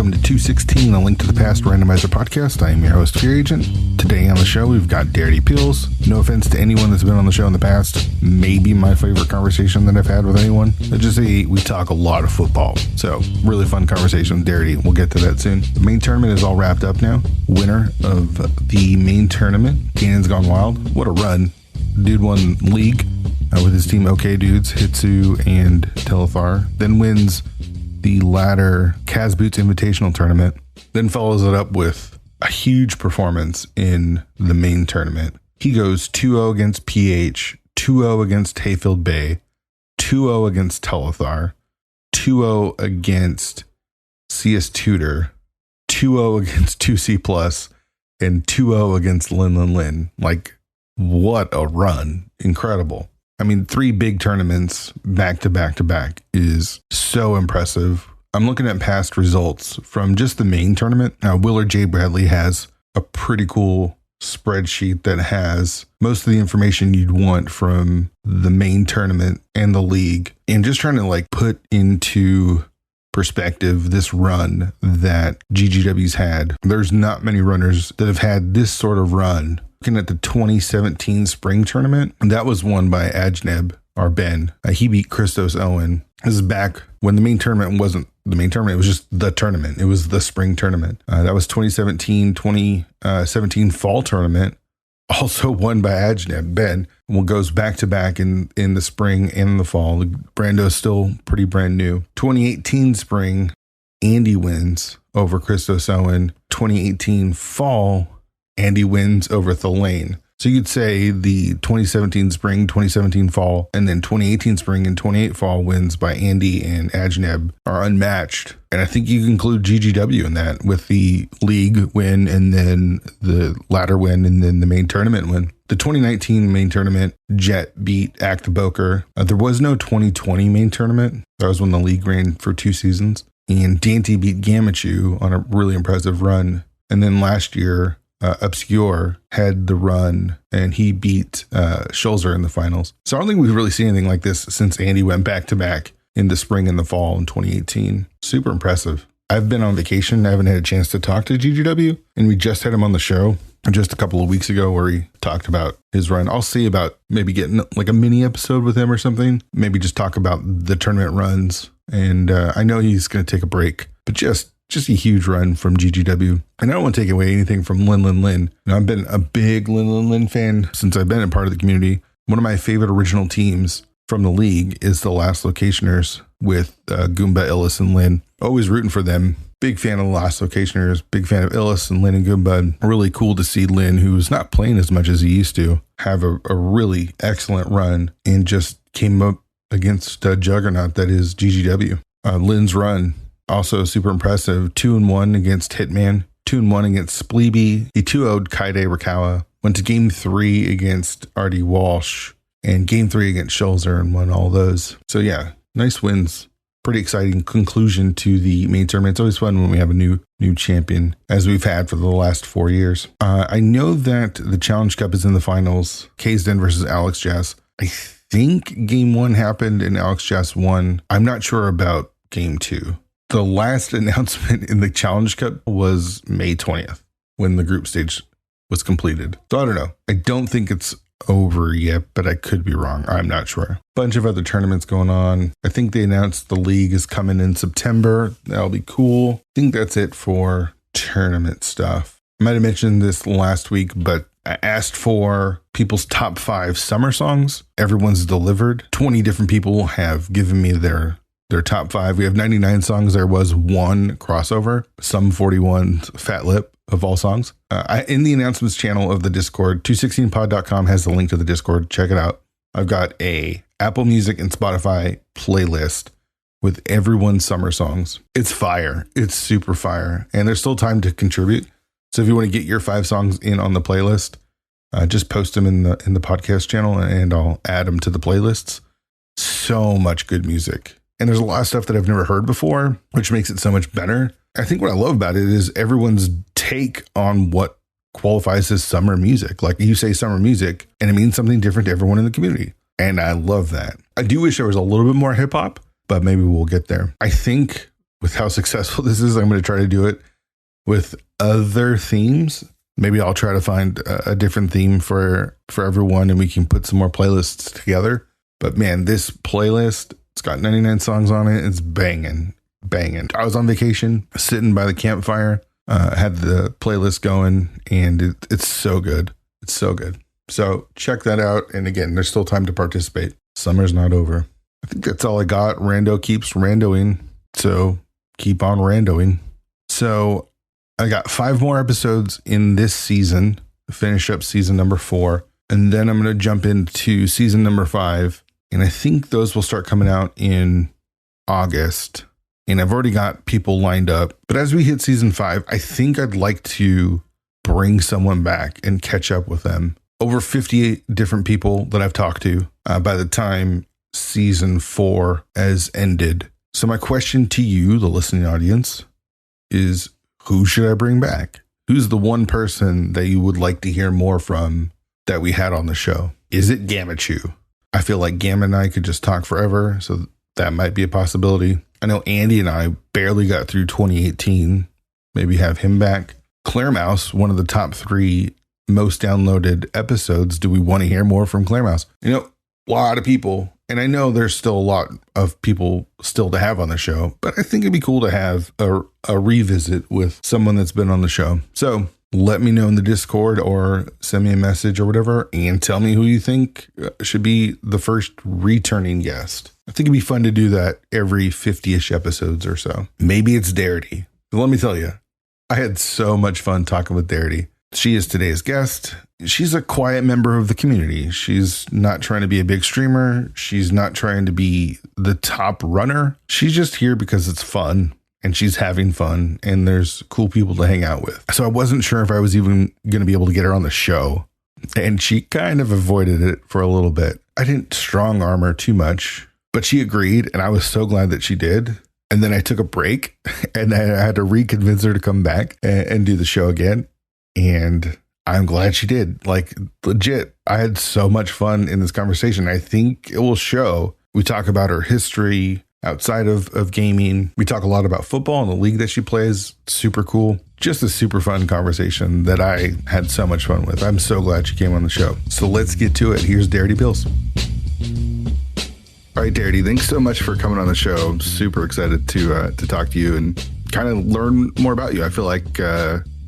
Welcome to 216, the link to the Past Randomizer podcast. I am your host, Fear Agent. Today on the show, we've got deritypeels. No offense to anyone that's been on the show in the past. Maybe my favorite conversation that I've had with anyone. Let's just say we talk a lot of football. So, really fun conversation with Derity. We'll get to that soon. The main tournament is all wrapped up now. Winner of the main tournament, Cannon's Gone Wild. What a run. Dude won league with his team OK Dudes, Hitsu, and Telethar. Then wins the latter Kaz Boots Invitational Tournament, then follows it up with a huge performance in the main tournament. He goes 2-0 against PH, 2-0 against Hayfield Bay, 2-0 against Telethar, 2-0 against CS Tutor, 2-0 against 2C+, and 2-0 against Lin. Like, what a run. Incredible. I mean, 3 big tournaments back to back to back is so impressive. I'm looking at past results from just the main tournament. Now, Willard J. Bradley has a pretty cool spreadsheet that has most of the information you'd want from the main tournament and the league. And just trying to like put into perspective this run that GGW's had. There's not many runners that have had this sort of run. Looking at the 2017 spring tournament, that was won by Ajneb, or Ben. He beat Christos Owen. This is back when the main tournament wasn't the main tournament. It was just the tournament. It was the spring tournament. That was 2017 fall tournament. Also won by Ajneb, Ben. Goes back to back in the spring and the fall. Brando's still pretty brand new. 2018 spring, Andy wins over Christos Owen. 2018 fall, Andy wins over Thalane. So you could say the 2017 spring, 2017 fall, and then 2018 spring and 28 fall wins by Andy and Ajneb are unmatched. And I think you can include GGW in that with the league win and then the latter win and then the main tournament win. The 2019 main tournament, Jet beat Act Boker. There was no 2020 main tournament. That was when the league ran for 2 seasons. And Dante beat Gamachu on a really impressive run. And then last year, Obscure had the run and he beat Schulzer in the finals. So I don't think we've really seen anything like this since Andy went back to back in the spring and the fall in 2018. Super impressive. I've been on vacation. I haven't had a chance to talk to GGW, and we just had him on the show just a couple of weeks ago where he talked about his run. I'll see about maybe getting like a mini episode with him or something. Maybe just talk about the tournament runs. And I know he's going to take a break, but just a huge run from GGW. And I don't want to take away anything from Lin. You know, I've been a big Lin fan since I've been a part of the community. One of my favorite original teams from the league is the Last Locationers with Goomba, Illis, and Lin. Always rooting for them. Big fan of the Last Locationers. Big fan of Illis and Lin and Goomba. Really cool to see Lin, who's not playing as much as he used to, have a really excellent run and just came up against a juggernaut that is GGW. Lin's run, also super impressive. 2-1 against Hitman, 2-1 against Spleeby. He 2-0'd Kaide Rakawa. Went to game 3 against Artie Walsh and game 3 against Schulzer and won all those. So yeah, nice wins. Pretty exciting conclusion to the main tournament. It's always fun when we have a new champion, as we've had for the last 4 years. I know that the Challenge Cup is in the finals. Kaysden versus Alex Jazz. I think game 1 happened and Alex Jazz won. I'm not sure about game 2. The last announcement in the Challenge Cup was May 20th when the group stage was completed. So I don't know. I don't think it's over yet, but I could be wrong. I'm not sure. Bunch of other tournaments going on. I think they announced the league is coming in September. That'll be cool. I think that's it for tournament stuff. I might have mentioned this last week, but I asked for people's top 5 summer songs. Everyone's delivered. 20 different people have given me their top 5. We have 99 songs. There was 1 crossover, Sum 41 Fat Lip of all songs. In the announcements channel of the Discord, 216pod.com has the link to the Discord. Check it out. I've got a Apple Music and Spotify playlist with everyone's summer songs. It's fire. It's super fire. And there's still time to contribute. So if you want to get your 5 songs in on the playlist, just post them in the podcast channel and I'll add them to the playlists. So much good music. And there's a lot of stuff that I've never heard before, which makes it so much better. I think what I love about it is everyone's take on what qualifies as summer music. Like you say summer music and it means something different to everyone in the community. And I love that. I do wish there was a little bit more hip hop, but maybe we'll get there. I think with how successful this is, I'm going to try to do it with other themes. Maybe I'll try to find a different theme for everyone, and we can put some more playlists together. But man, this playlist, it's got 99 songs on it. It's banging. I was on vacation, sitting by the campfire, had the playlist going, and it's so good. It's so good. So check that out. And again, there's still time to participate. Summer's not over. I think that's all I got. Rando keeps randoing. So keep on randoing. So I got 5 more episodes in this season, finish up season number 4. And then I'm going to jump into season number 5. And I think those will start coming out in August. And I've already got people lined up. But as we hit season 5, I think I'd like to bring someone back and catch up with them. Over 58 different people that I've talked to by the time season 4 has ended. So my question to you, the listening audience, is who should I bring back? Who's the one person that you would like to hear more from that we had on the show? Is it Gamma Chew? I feel like Gamma and I could just talk forever, so that might be a possibility. I know Andy and I barely got through 2018. Maybe have him back. Claire Mouse, one of the top 3 most downloaded episodes. Do we want to hear more from Claire Mouse? You know, a lot of people, and I know there's still a lot of people still to have on the show, but I think it'd be cool to have a revisit with someone that's been on the show. So let me know in the Discord or send me a message or whatever, and tell me who you think should be the first returning guest. I think it'd be fun to do that every 50-ish episodes or so. Maybe it's Darity. But let me tell you, I had so much fun talking with Darity. She is today's guest. She's a quiet member of the community. She's not trying to be a big streamer. She's not trying to be the top runner. She's just here because it's fun and she's having fun and there's cool people to hang out with. So I wasn't sure if I was even going to be able to get her on the show. And she kind of avoided it for a little bit. I didn't strong arm her too much, but she agreed. And I was so glad that she did. And then I took a break and I had to reconvince her to come back and do the show again. And I'm glad she did. Like, legit, I had so much fun in this conversation. I think it will show. We talk about her history outside of gaming. We talk a lot about football and the league that she plays. Super cool. Just a super fun conversation that I had so much fun with. I'm so glad she came on the show. So let's get to it. Here's Deritypeels. All right, Darity, thanks so much for coming on the show. I'm super excited to talk to you and kind of learn more about you. I feel like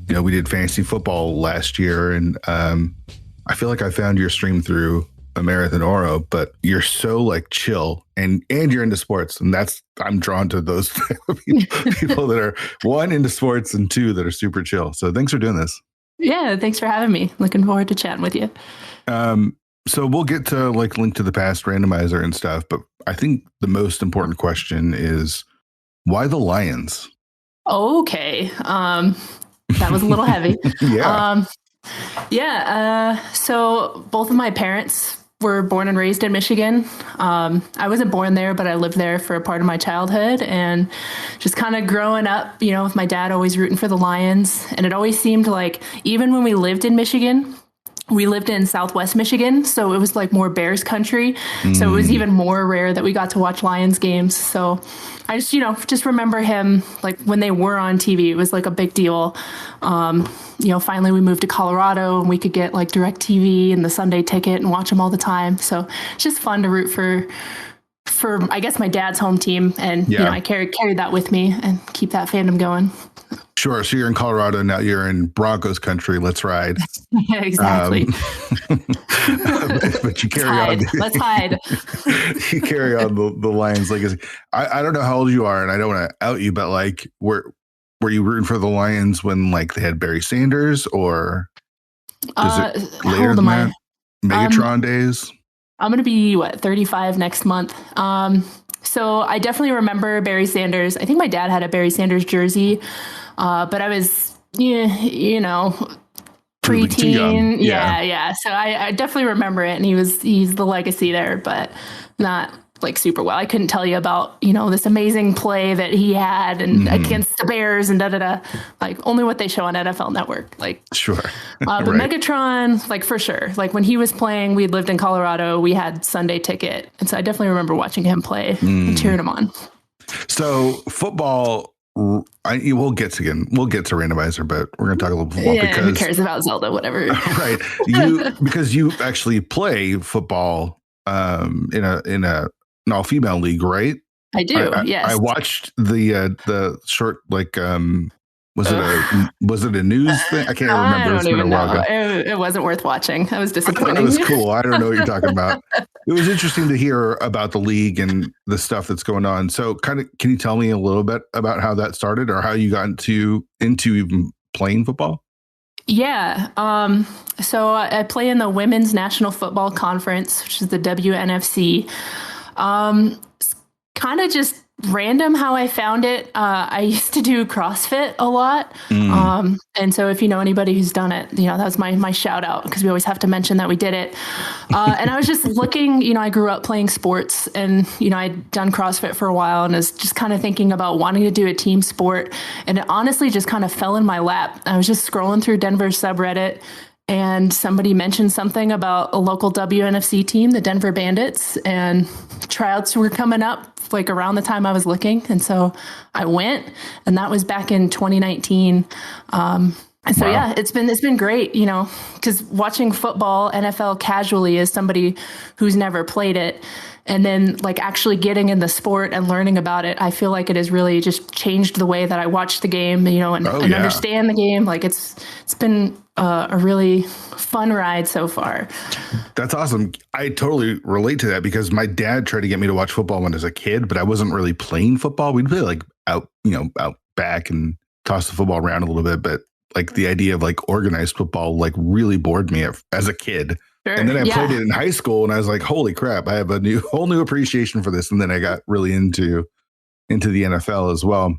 we did fantasy football last year, and I feel like I found your stream through a Marathon Oro, but you're so like chill and you're into sports, and I'm drawn to those people that are 1 into sports and 2 that are super chill. So thanks for doing this. Yeah, thanks for having me. Looking forward to chatting with you. So we'll get to like link to the Past Randomizer and stuff, but I think the most important question is why the Lions? Okay. That was a little heavy. Yeah. So both of my parents were born and raised in Michigan. I wasn't born there, but I lived there for a part of my childhood, and just kind of growing up, with my dad always rooting for the Lions. And it always seemed like even when we lived in Michigan, we lived in Southwest Michigan, so it was like more Bears country. So it was even more rare that we got to watch Lions games. So I just remember him, like when they were on TV, it was like a big deal. Finally we moved to Colorado and we could get like DirecTV and the Sunday ticket and watch them all the time. So it's just fun to root for I guess my dad's home team. And, I carried that with me and keep that fandom going. Sure. So you're in Colorado now. You're in Broncos country. Let's ride. Exactly. But you carry on. Let's hide. You carry on the Lions legacy. I don't know how old you are, and I don't want to out you, but like, were you rooting for the Lions when like they had Barry Sanders, or is it later than that? Megatron days. I'm going to be 35 next month. So I definitely remember Barry Sanders. I think my dad had a Barry Sanders jersey, but I was, preteen. Yeah. So I definitely remember it, and he's the legacy there, but not like super well. I couldn't tell you about, this amazing play that he had and against the Bears and like only what they show on NFL Network. Like, sure. But right. Megatron, like for sure. Like when he was playing, we lived in Colorado, we had Sunday ticket. And so I definitely remember watching him play and cheering him on. So football We'll get to randomizer, but we're going to talk a little football Yeah, because who cares about Zelda? Whatever. right. Because you actually play football in an all female league, right? I do. Yes. I watched the short was it a news thing? I can't remember. I don't even know. It wasn't worth watching. I was disappointed. It was cool. I don't know what you're talking about. It was interesting to hear about the league and the stuff that's going on. So can you tell me a little bit about how that started or how you got into even playing football? Yeah. So I play in the Women's National Football Conference, which is the WNFC. It's kind of just random how I found it. I used to do CrossFit a lot. And so if you know anybody who's done it, that was my shout out because we always have to mention that we did it. And I was just looking, I grew up playing sports and, I'd done CrossFit for a while and was just kind of thinking about wanting to do a team sport. And it honestly just kind of fell in my lap. I was just scrolling through Denver subreddit and somebody mentioned something about a local WNFC team, the Denver Bandits, and tryouts were coming up like around the time I was looking. And so I went, and that was back in 2019. And so, yeah, it's been great, because watching football, NFL casually as somebody who's never played it. And then like actually getting in the sport and learning about it, I feel like it has really just changed the way that I watch the game, and understand the game. Like it's been a really fun ride so far. That's awesome. I totally relate to that because my dad tried to get me to watch football when I was a kid, but I wasn't really playing football. We'd play like out back and toss the football around a little bit. But like the idea of like organized football like really bored me as a kid. Sure. And then I played it in high school and I was like, holy crap, I have a whole new appreciation for this. And then I got really into the NFL as well.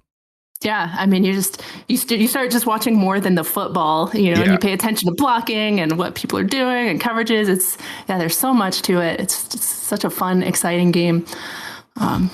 Yeah. I mean, you start just watching more than the football, and you pay attention to blocking and what people are doing and coverages. There's so much to it. It's such a fun, exciting game.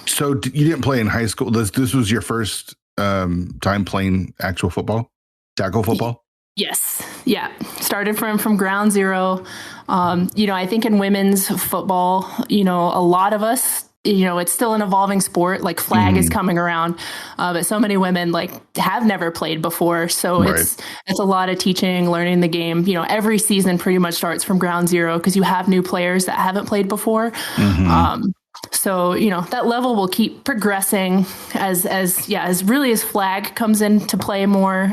So you didn't play in high school. This was your first time playing actual football, tackle football? Yes. Yeah. Started from ground zero. I think in women's football, a lot of us, it's still an evolving sport, like flag is coming around. But so many women like have never played before. So it's a lot of teaching, learning the game. Every season pretty much starts from ground zero because you have new players that haven't played before. So, that level will keep progressing as flag comes into play more,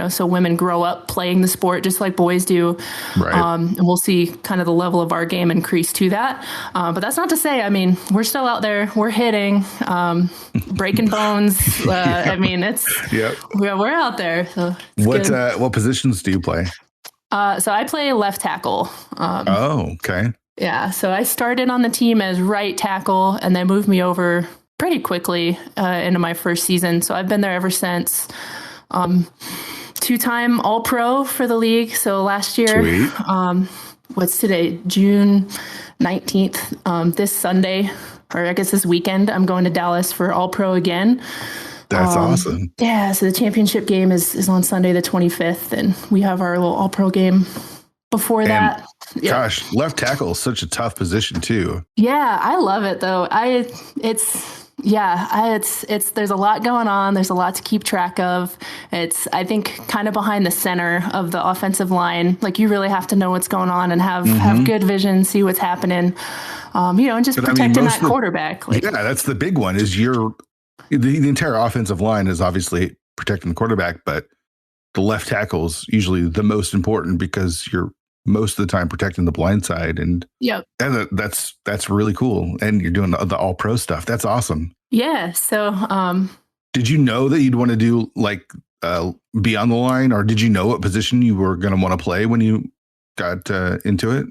so women grow up playing the sport just like boys do. Right. And we'll see kind of the level of our game increase to that. But that's not to say, we're still out there, we're hitting, breaking bones. We're out there. So what positions do you play? So I play left tackle. Okay. Yeah, so I started on the team as right tackle and they moved me over pretty quickly into my first season. So I've been there ever since. Two-time All-Pro for the league. So last year, what's today? June 19th, this Sunday, or I guess this weekend, I'm going to Dallas for All-Pro again. That's awesome. Yeah, so the championship game is on Sunday the 25th, and we have our little All-Pro game before that. Gosh, left tackle is such a tough position too. Yeah, I love it though. There's a lot going on. There's a lot to keep track of. It's, I think, kind of behind the center of the offensive line. Like you really have to know what's going on and have good vision, see what's happening. And just protecting that quarterback. That's the big one. Is the entire offensive line is obviously protecting the quarterback, but the left tackle is usually the most important because you're most of the time protecting the blind side. And that's really cool. And you're doing the all pro stuff. That's awesome. Yeah. So, did you know that you'd want to do like, be on the line, or did you know what position you were going to want to play when you got into it?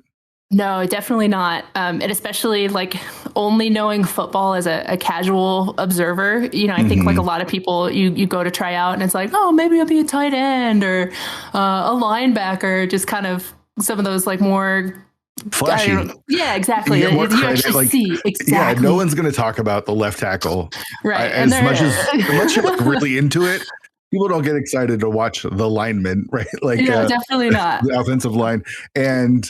No, definitely not. And especially like only knowing football as a casual observer, I think like a lot of people, you go to try out and it's like, oh, maybe I'll be a tight end or a linebacker, just kind of some of those like more flashy. Yeah, exactly. You actually see. Exactly. Yeah, no one's going to talk about the left tackle. Right. Unless you're like really into it. People don't get excited to watch the linemen, right? Like, definitely not the offensive line. And,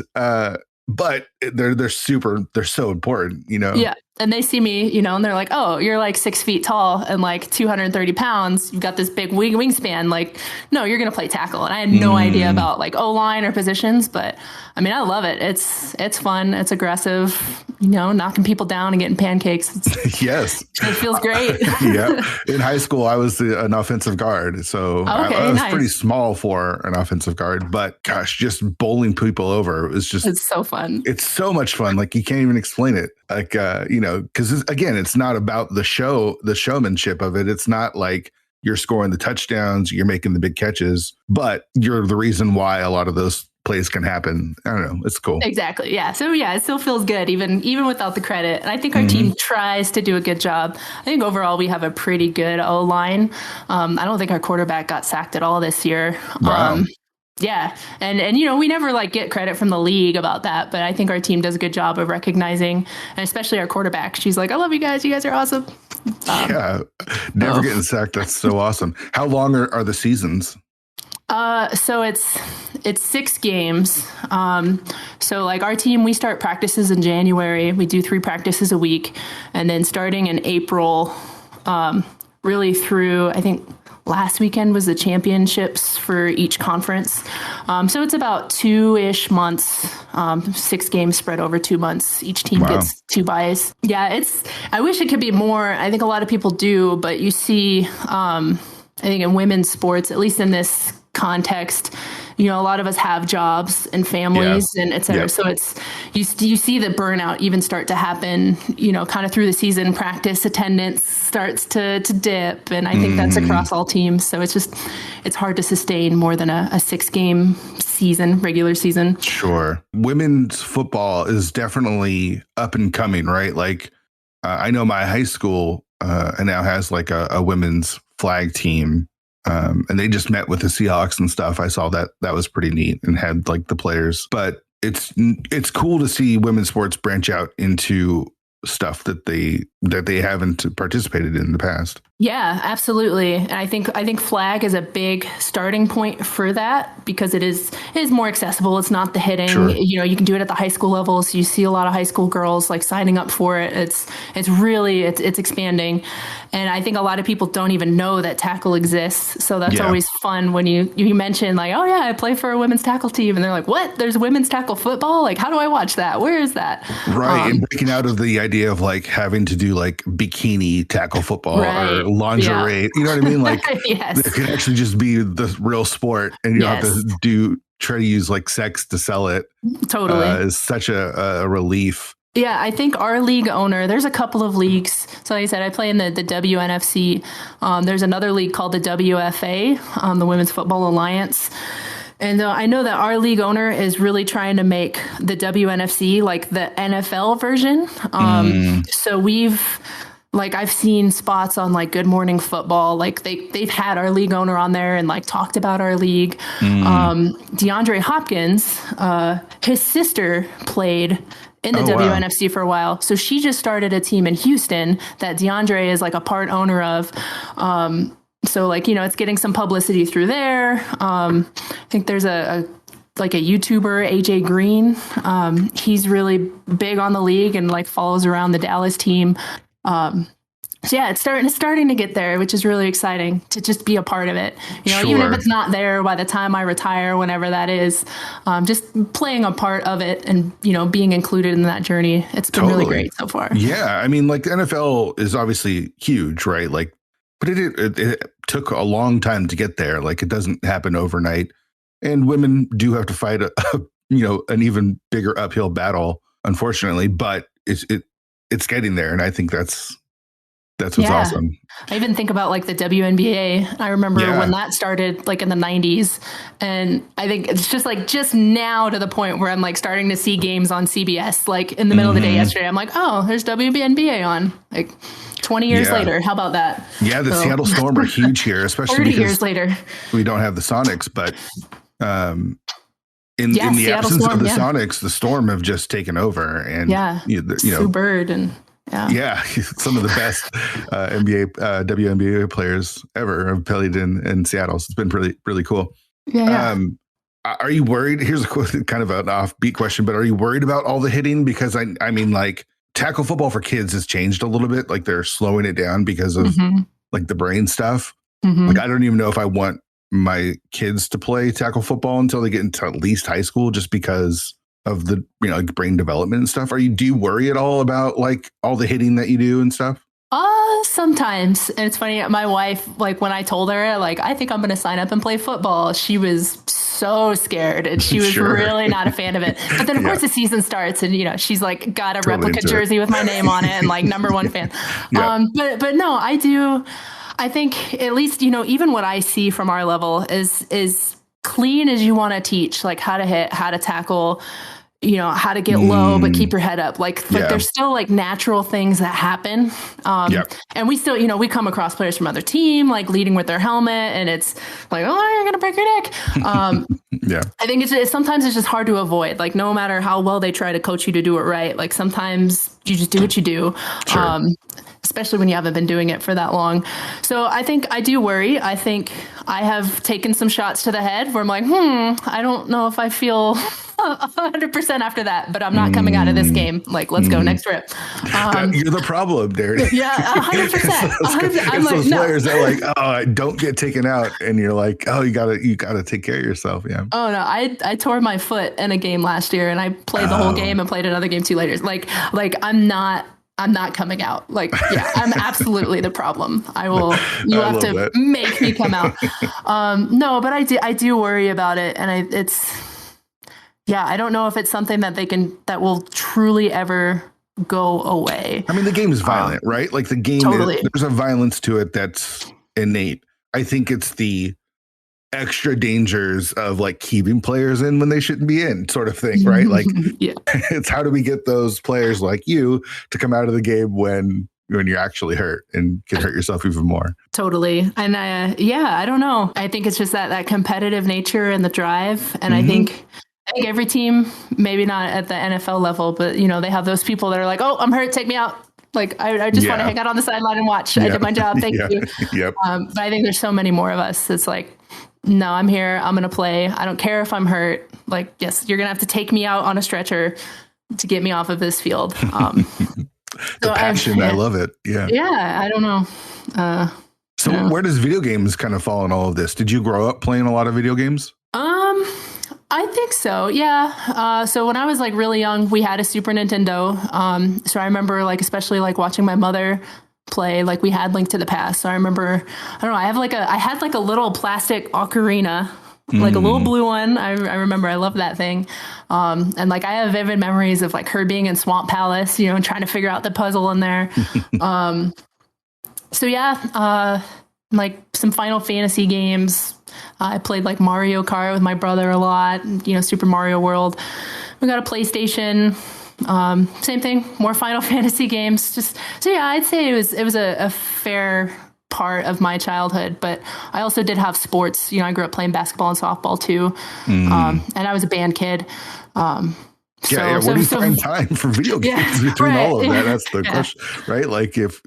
but they're so important, Yeah. and they see me, you know, and they're like, "Oh, you're like 6 feet tall and like 230 pounds. You've got this big wingspan. Like, no, you're gonna play tackle." And I had no idea about like O line or positions, but I mean, I love it. It's fun. It's aggressive. You know, knocking people down and getting pancakes. Yes, it feels great. Yeah. In high school, I was an offensive guard, so I was pretty small for an offensive guard. But gosh, just bowling people over is just—it's so fun. It's so much fun. Like you can't even explain it. Like you know, because again, it's not about the showmanship of it. It's not like you're scoring the touchdowns, you're making the big catches, but you're the reason why a lot of those plays can happen. I don't know. It's cool. Exactly. Yeah. So yeah, it still feels good even without the credit. And I think our team tries to do a good job. I think overall we have a pretty good O line. I don't think our quarterback got sacked at all this year. Wow. Yeah. And you know, we never like get credit from the league about that, but I think our team does a good job of recognizing, and especially our quarterback. She's like, "I love you guys. You guys are awesome." Yeah. Never getting sacked. That's so awesome. How long are the seasons? So it's 6 games. So like our team, we start practices in January. We do 3 practices a week, and then starting in April, really through, I think last weekend was the championships for each conference. So it's about 2-ish months, 6 games spread over 2 months. Each team gets 2 buys. Yeah, I wish it could be more. I think a lot of people do, but you see, I think in women's sports, at least in this context, you know, a lot of us have jobs and families and et cetera. So you see the burnout even start to happen, you know, kind of through the season. Practice attendance starts to dip. And I think that's across all teams. So it's hard to sustain more than a 6-game season, regular season. Sure. Women's football is definitely up and coming, right? Like I know my high school now has like a women's flag team. And they just met with the Seahawks and stuff. I saw that was pretty neat and had like the players. But it's cool to see women's sports branch out into stuff that they haven't participated in the past. Yeah, absolutely. And I think flag is a big starting point for that because it is more accessible. It's not the hitting. Sure. You know, you can do it at the high school level. So you see a lot of high school girls like signing up for it. It's really expanding. And I think a lot of people don't even know that tackle exists. So that's always fun when you mention like, "Oh yeah, I play for a women's tackle team." And they're like, "What? There's women's tackle football? Like, how do I watch that? Where is that?" Right. And breaking out of the idea of like having to do like bikini tackle football or lingerie. You know what I mean? Like it could actually just be the real sport and you don't have to try to use like sex to sell it. Totally. Is such a relief. Yeah, I think our league owner, there's a couple of leagues. So like I said, I play in the WNFC. There's another league called the WFA, the Women's Football Alliance. And I know that our league owner is really trying to make the WNFC like the NFL version. So I've seen spots on like Good Morning Football. Like they've had our league owner on there and like talked about our league. DeAndre Hopkins, his sister played in the WNFC for a while. So she just started a team in Houston that DeAndre is like a part owner of. So like, you know, it's getting some publicity through there. I think there's a YouTuber, AJ Green. He's really big on the league and like follows around the Dallas team. So yeah, it's starting to get there, which is really exciting to just be a part of it. You know, even if it's not there by the time I retire, whenever that is, just playing a part of it and, you know, being included in that journey. It's been really great so far. Yeah. I mean, like the NFL is obviously huge, right? Like, but it took a long time to get there. Like it doesn't happen overnight. And women do have to fight an even bigger uphill battle, unfortunately, but it's getting there. And I think that's what's awesome. I even think about like the WNBA. I remember when that started like in the 90s. And I think it's just now to the point where I'm like starting to see games on CBS, like in the middle of the day yesterday. I'm like, oh, there's WNBA on. Like 20 years later. How about that? Yeah, the Seattle Storm are huge here, especially 30 because years later. We don't have the Sonics, but in the absence of the Sonics, the Storm have just taken over. And Sue Bird and some of the best WNBA players ever have played in Seattle. So it's been really, really cool. Are you worried? Here's a kind of an offbeat question, but are you worried about all the hitting? Because I mean, like tackle football for kids has changed a little bit. Like they're slowing it down because of like the brain stuff. Like I don't even know if I want my kids to play tackle football until they get into at least high school, just because of the, you know, like brain development and stuff. Do you worry at all about like all the hitting that you do and stuff? Sometimes. And it's funny, my wife, like when I told her, like, I think I'm going to sign up and play football, she was so scared and she was really not a fan of it. But then of course the season starts and, you know, she's like got a replica jersey with my name on it and like #1 fan. But no, I think at least, you know, even what I see from our level is clean as you want to teach, like how to hit, how to tackle, you know, how to get low, but keep your head up. Like there's still like natural things that happen. And we still, you know, we come across players from other team, like leading with their helmet and it's like, oh, you're going to break your neck. I think sometimes it's just hard to avoid, like no matter how well they try to coach you to do it right. Like sometimes you just do what you do. Especially when you haven't been doing it for that long. So I think I do worry. I think I have taken some shots to the head where I'm like, I don't know if I feel 100% after that, but I'm not coming out of this game. Like, let's go next rip. You're the problem, Darren. Yeah, 100%. It's those players that are like, oh, don't get taken out. And you're like, oh, you gotta take care of yourself. Yeah. Oh no, I tore my foot in a game last year and I played the whole game and played another game 2 later. Like I'm not coming out. Like, yeah, I'm absolutely the problem. You have to make me come out. No, but I do worry about it. And I don't know if it's something that will truly ever go away. I mean, the game is violent, right? Like the game, there's a violence to it that's innate. I think it's the extra dangers of like keeping players in when they shouldn't be in, sort of thing, right? Like it's how do we get those players like you to come out of the game when you're actually hurt and can hurt yourself even more. Totally. And I don't know. I think it's just that competitive nature and the drive. And I think every team, maybe not at the NFL level, but you know, they have those people that are like, oh, I'm hurt, take me out. Like, I just want to hang out on the sideline and watch. I did my job. Thank you. But I think there's so many more of us. It's like, no, I'm here. I'm going to play. I don't care if I'm hurt. Like, yes, you're going to have to take me out on a stretcher to get me off of this field. The passion. I love it. Yeah. Yeah. I don't know. So where does video games kind of fall in all of this? Did you grow up playing a lot of video games? I think so. Yeah. So when I was like really young, we had a Super Nintendo. So I remember like, especially like watching my mother play, like we had Link to the Past. So I remember, I don't know, I had like a little plastic ocarina, like a little blue one. I remember, I love that thing. And like, I have vivid memories of like her being in Swamp Palace, you know, and trying to figure out the puzzle in there. Like some Final Fantasy games. I played like Mario Kart with my brother a lot, you know, Super Mario World. We got a PlayStation. Same thing, more Final Fantasy games. So yeah, I'd say it was a fair part of my childhood, but I also did have sports. You know, I grew up playing basketball and softball too. And I was a band kid. Where do you find time for video games between all of that? That's the question, right? Like if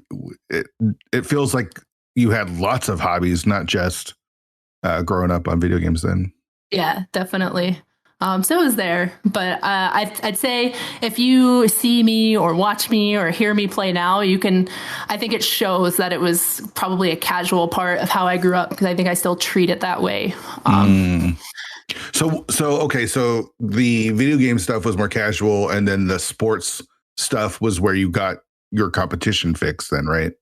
it feels like you had lots of hobbies, not just growing up on video games then. Yeah, definitely. So it was there, but I'd say if you see me or watch me or hear me play now, I think it shows that it was probably a casual part of how I grew up because I think I still treat it that way. So the video game stuff was more casual and then the sports stuff was where you got your competition fix then, right?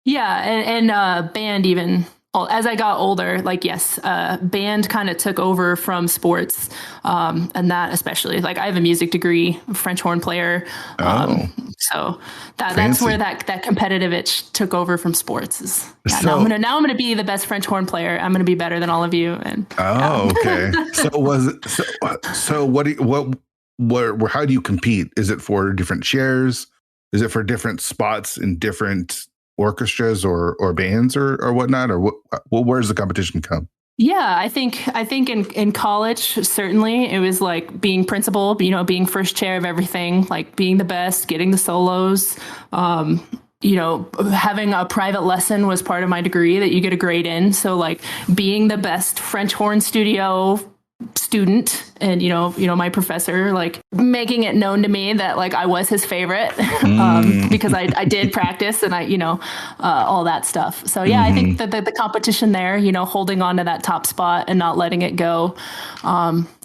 Yeah. And band even. As I got older, like, yes, band kind of took over from sports, and that especially, like, I have a music degree, French horn player. So that's where that competitive itch took over from sports. Now I'm gonna be the best French horn player. I'm gonna be better than all of you. And okay. How do you compete? Is it for different chairs? Is it for different spots in different orchestras or bands or whatnot, or where's the competition come? Yeah, I think in college, certainly it was like being principal, you know, being first chair of everything, like being the best, getting the solos, you know, having a private lesson was part of my degree that you get a grade in. So like being the best French horn studio student, and my professor like making it known to me that like I was his favorite because I did practice and all that stuff. So yeah, I think that the competition there, holding on to that top spot and not letting it go.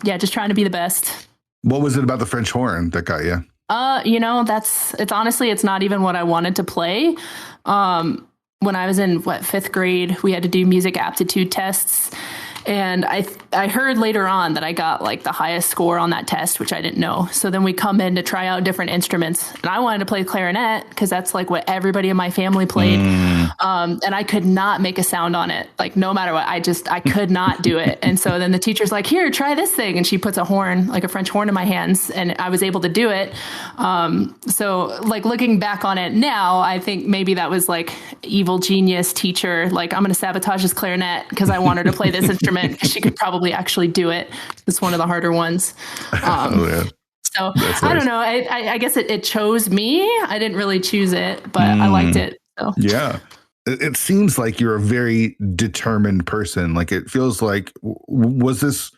Just trying to be the best. What was it about the French horn that got you? It's not even what I wanted to play. When I was in fifth grade, we had to do music aptitude tests. And I heard later on that I got like the highest score on that test, which I didn't know. So then we come in to try out different instruments, and I wanted to play clarinet because that's like what everybody in my family played. And I could not make a sound on it. Like no matter what, I could not do it. And so then the teacher's like, here, try this thing. And she puts a horn, like a French horn in my hands, and I was able to do it. So like looking back on it now, I think maybe that was like evil genius teacher. Like I'm going to sabotage this clarinet because I wanted to play this instrument. She could probably actually do it. It's one of the harder ones. So nice. I don't know. I guess it chose me. I didn't really choose it, but I liked it. So. Yeah. It seems like you're a very determined person. Like it feels like, was this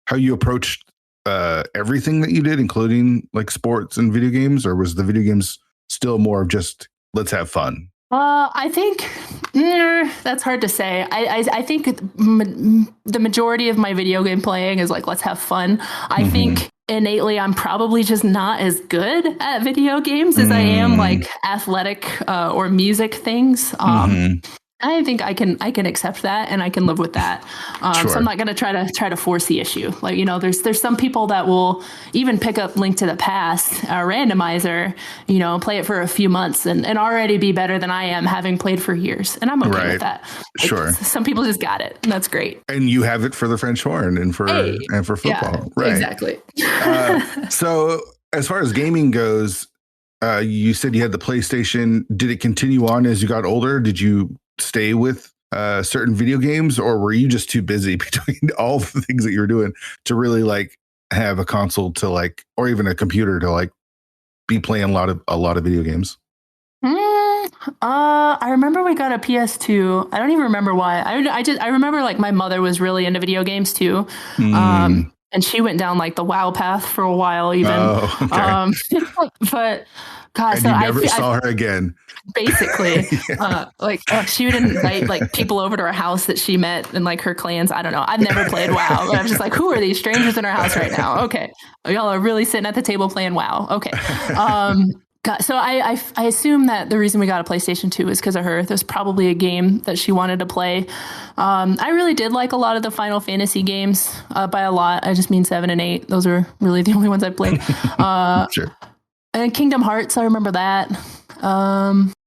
how you approached everything that you did, including like sports and video games, or was the video games still more of just let's have fun? I think that's hard to say. I think the majority of my video game playing is like, let's have fun. I think innately I'm probably just not as good at video games as I am like athletic or music things. I think I can accept that and I can live with that. Sure. So I'm not going to try to force the issue. Like, there's some people that will even pick up Link to the Past, Randomizer, play it for a few months and already be better than I am having played for years. And I'm okay with that. Like, sure. Some people just got it, and that's great. And you have it for the French horn and for football. Yeah, right. Exactly. So as far as gaming goes, you said you had the PlayStation. Did it continue on as you got older? Did you stay with certain video games, or were you just too busy between all the things that you were doing to really like have a console to like, or even a computer to like be playing a lot of video games? I remember we got a PS2. I don't even remember why. I remember like my mother was really into video games too. And she went down like the WoW path for a while even. Oh, okay. But God, and so you never saw her again. Basically, she would invite like people over to her house that she met and like her clans. I don't know. I've never played WoW. But I'm just like, who are these strangers in our house right now? Okay, y'all are really sitting at the table playing WoW. Okay. God, so I assume that the reason we got a PlayStation 2 is because of her. There's probably a game that she wanted to play. I really did like a lot of the Final Fantasy games. By a lot, I just mean 7 and 8. Those are really the only ones I played. Sure. And Kingdom Hearts, I remember that.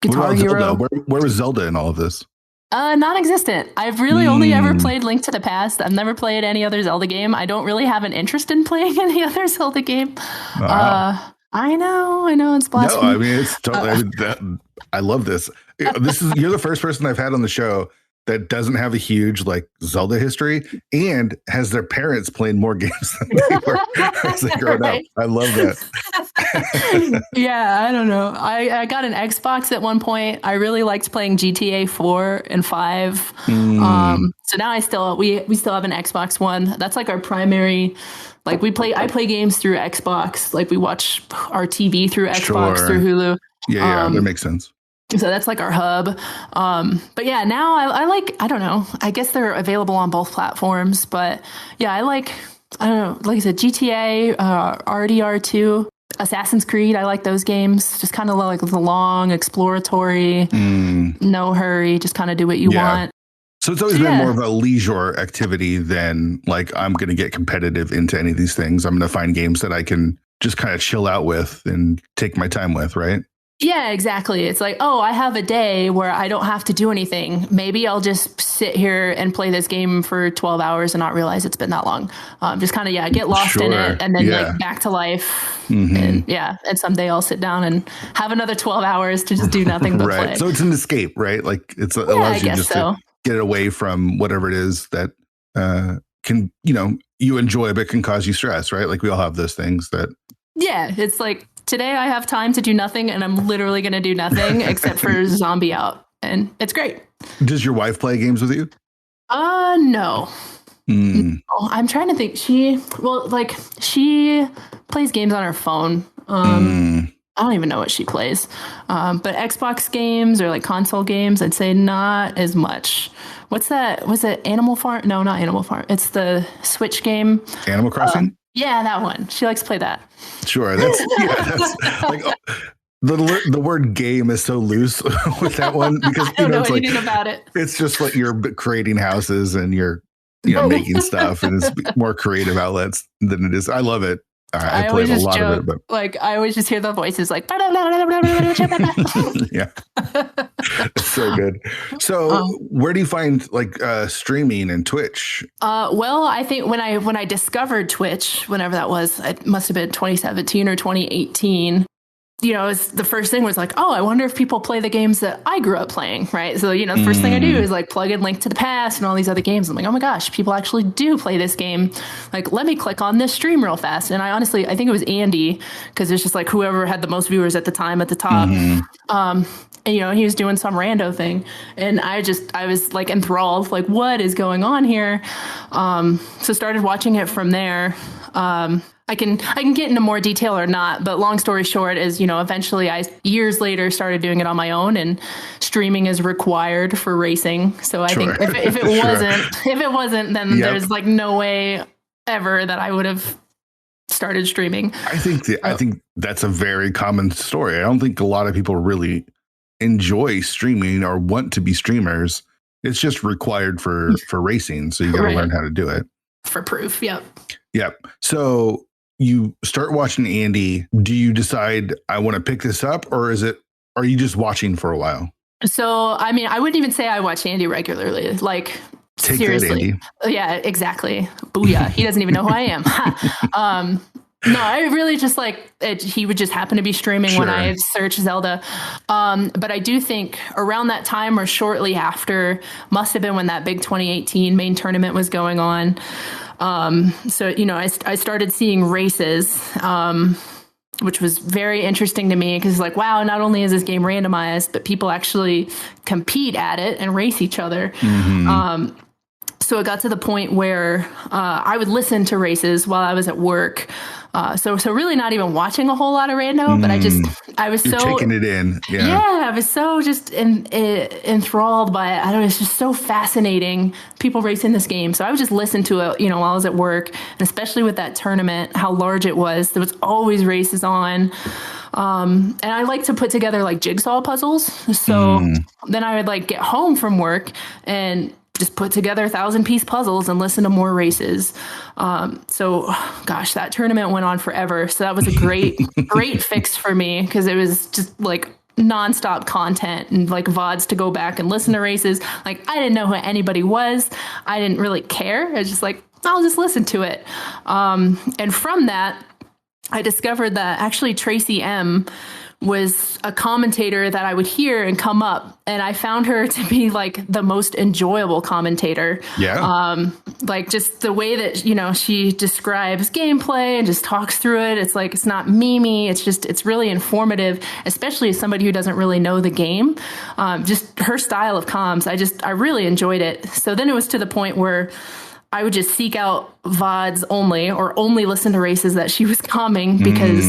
Guitar Hero. Where was Zelda in all of this? Non-existent. I've really only ever played Link to the Past. I've never played any other Zelda game. I don't really have an interest in playing any other Zelda game. Wow. I know, it's blasphemy. No, I mean, it's totally, I love this. You're the first person I've had on the show that doesn't have a huge like Zelda history and has their parents playing more games than they were as they growing up. I love that. Yeah, I don't know. I got an Xbox at one point. I really liked playing GTA 4 and 5. So now we still have an Xbox One. That's like our primary. Like I play games through Xbox. Like we watch our TV through Xbox, through Hulu. Yeah, that makes sense. So that's like our hub. But yeah, now I don't know. I guess they're available on both platforms. But yeah, I don't know, like I said, GTA, RDR2, Assassin's Creed. I like those games. Just kind of like the long, exploratory, no hurry, just kind of do what you want. So it's always been more of a leisure activity than like, I'm going to get competitive into any of these things. I'm going to find games that I can just kind of chill out with and take my time with, right? Yeah, exactly. It's like, I have a day where I don't have to do anything. Maybe I'll just sit here and play this game for 12 hours and not realize it's been that long. Just kind of, get lost in it and then like back to life. And and someday I'll sit down and have another 12 hours to just do nothing but play. So it's an escape, right? Like it allows you just to get away from whatever it is that can, you enjoy but can cause you stress, right? Like we all have those things that. Yeah, it's like, today I have time to do nothing, and I'm literally going to do nothing except for zombie out, and it's great. Does your wife play games with you? No. Mm. Oh, I'm trying to think. She plays games on her phone. I don't even know what she plays. But Xbox games or like console games, I'd say not as much. What's that? Was it Animal Farm? No, not Animal Farm. It's the Switch game. Animal Crossing? Yeah, that one. She likes to play that. Sure. That's like the word game is so loose with that one because I don't know it's anything like, about it. it's just like you're creating houses and you're making stuff, and it's more creative outlets than it is. I love it. I played a lot of it, but like I always just hear the voices like yeah, it's so good. So where do you find like streaming and Twitch? Well, I think when I discovered Twitch, whenever that was, it must have been 2017 or 2018. The first thing was like, oh, I wonder if people play the games that I grew up playing, right? So, the first thing I do is like plug in Link to the Past and all these other games. I'm like, oh my gosh, people actually do play this game. Like, let me click on this stream real fast. And I think it was Andy, because it's just like whoever had the most viewers at the time at the top. And, he was doing some rando thing. And I was like enthralled, like, what is going on here? So started watching it from there. I can get into more detail or not, but long story short is, eventually I years later started doing it on my own, and streaming is required for racing. So I think if it wasn't, then there's like no way ever that I would have started streaming. I think that's a very common story. I don't think a lot of people really enjoy streaming or want to be streamers. It's just required for racing. So you got to learn how to do it. For proof. Yep. So you start watching Andy. Do you decide I want to pick this up, or are you just watching for a while? So, I mean, I wouldn't even say I watch Andy regularly. Like, take seriously. That, Andy. Yeah, exactly. Booyah. He doesn't even know who I am. No, I really just he would just happen to be streaming when I search Zelda. But I do think around that time or shortly after, must have been when that big 2018 main tournament was going on. So, I started seeing races, which was very interesting to me because it's like, wow, not only is this game randomized, but people actually compete at it and race each other. So it got to the point where I would listen to races while I was at work. So really not even watching a whole lot of rando, but I was so taking it in. Yeah, I was so just enthralled by it. I don't know, it's just so fascinating, people racing this game. So I would just listen to it, while I was at work, and especially with that tournament, how large it was. There was always races on. And I like to put together like jigsaw puzzles. So then I would like get home from work and just put together 1,000-piece puzzles and listen to more races. So gosh, that tournament went on forever. So that was a great fix for me, because it was just like nonstop content and like VODs to go back and listen to races. Like, I didn't know who anybody was. I didn't really care. I was just like, I'll just listen to it. And from that, I discovered that actually Tracy M was a commentator that I would hear and come up, and I found her to be like the most enjoyable commentator. Yeah. Like just the way that, she describes gameplay and just talks through it. It's like, it's not memey. It's really informative, especially as somebody who doesn't really know the game. Just her style of comms. I really enjoyed it. So then it was to the point where I would just seek out VODs only, or only listen to races that she was comming, because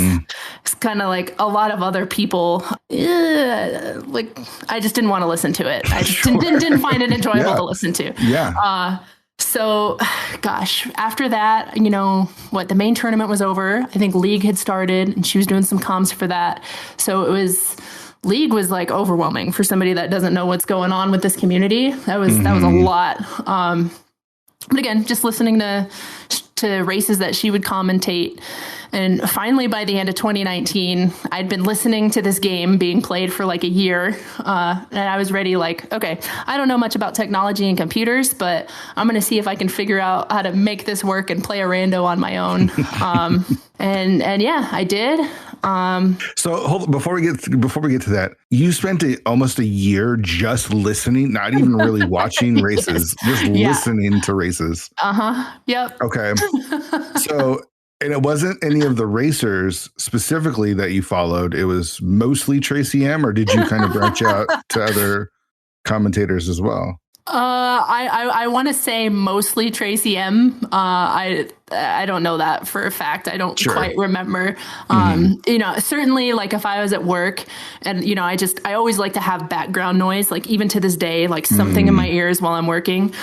it's kind of like a lot of other people, like I just didn't want to listen to it. I just didn't find it enjoyable to listen to. Yeah. So, gosh, after that, the main tournament was over. I think League had started, and she was doing some comms for that. So League was like overwhelming for somebody that doesn't know what's going on with this community. That was a lot. But again, just listening to races that she would commentate. And finally, by the end of 2019, I'd been listening to this game being played for like a year. And I was ready, like, okay, I don't know much about technology and computers, but I'm going to see if I can figure out how to make this work and play a rando on my own. And yeah, I did. So before we get to that, you spent almost a year just listening, not even really watching races, just listening to races. Yep. Okay. So, and it wasn't any of the racers specifically that you followed. It was mostly Tracy M, or did you kind of branch out to other commentators as well? I want to say mostly Tracy M. I don't know that for a fact. I don't Sure. quite remember. Certainly like if I was at work and, I always like to have background noise, like even to this day, like something in my ears while I'm working.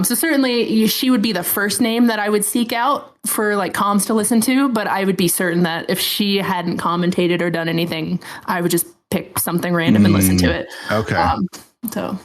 So certainly she would be the first name that I would seek out for like comms to listen to, but I would be certain that if she hadn't commentated or done anything, I would just pick something random and listen to it. Okay. So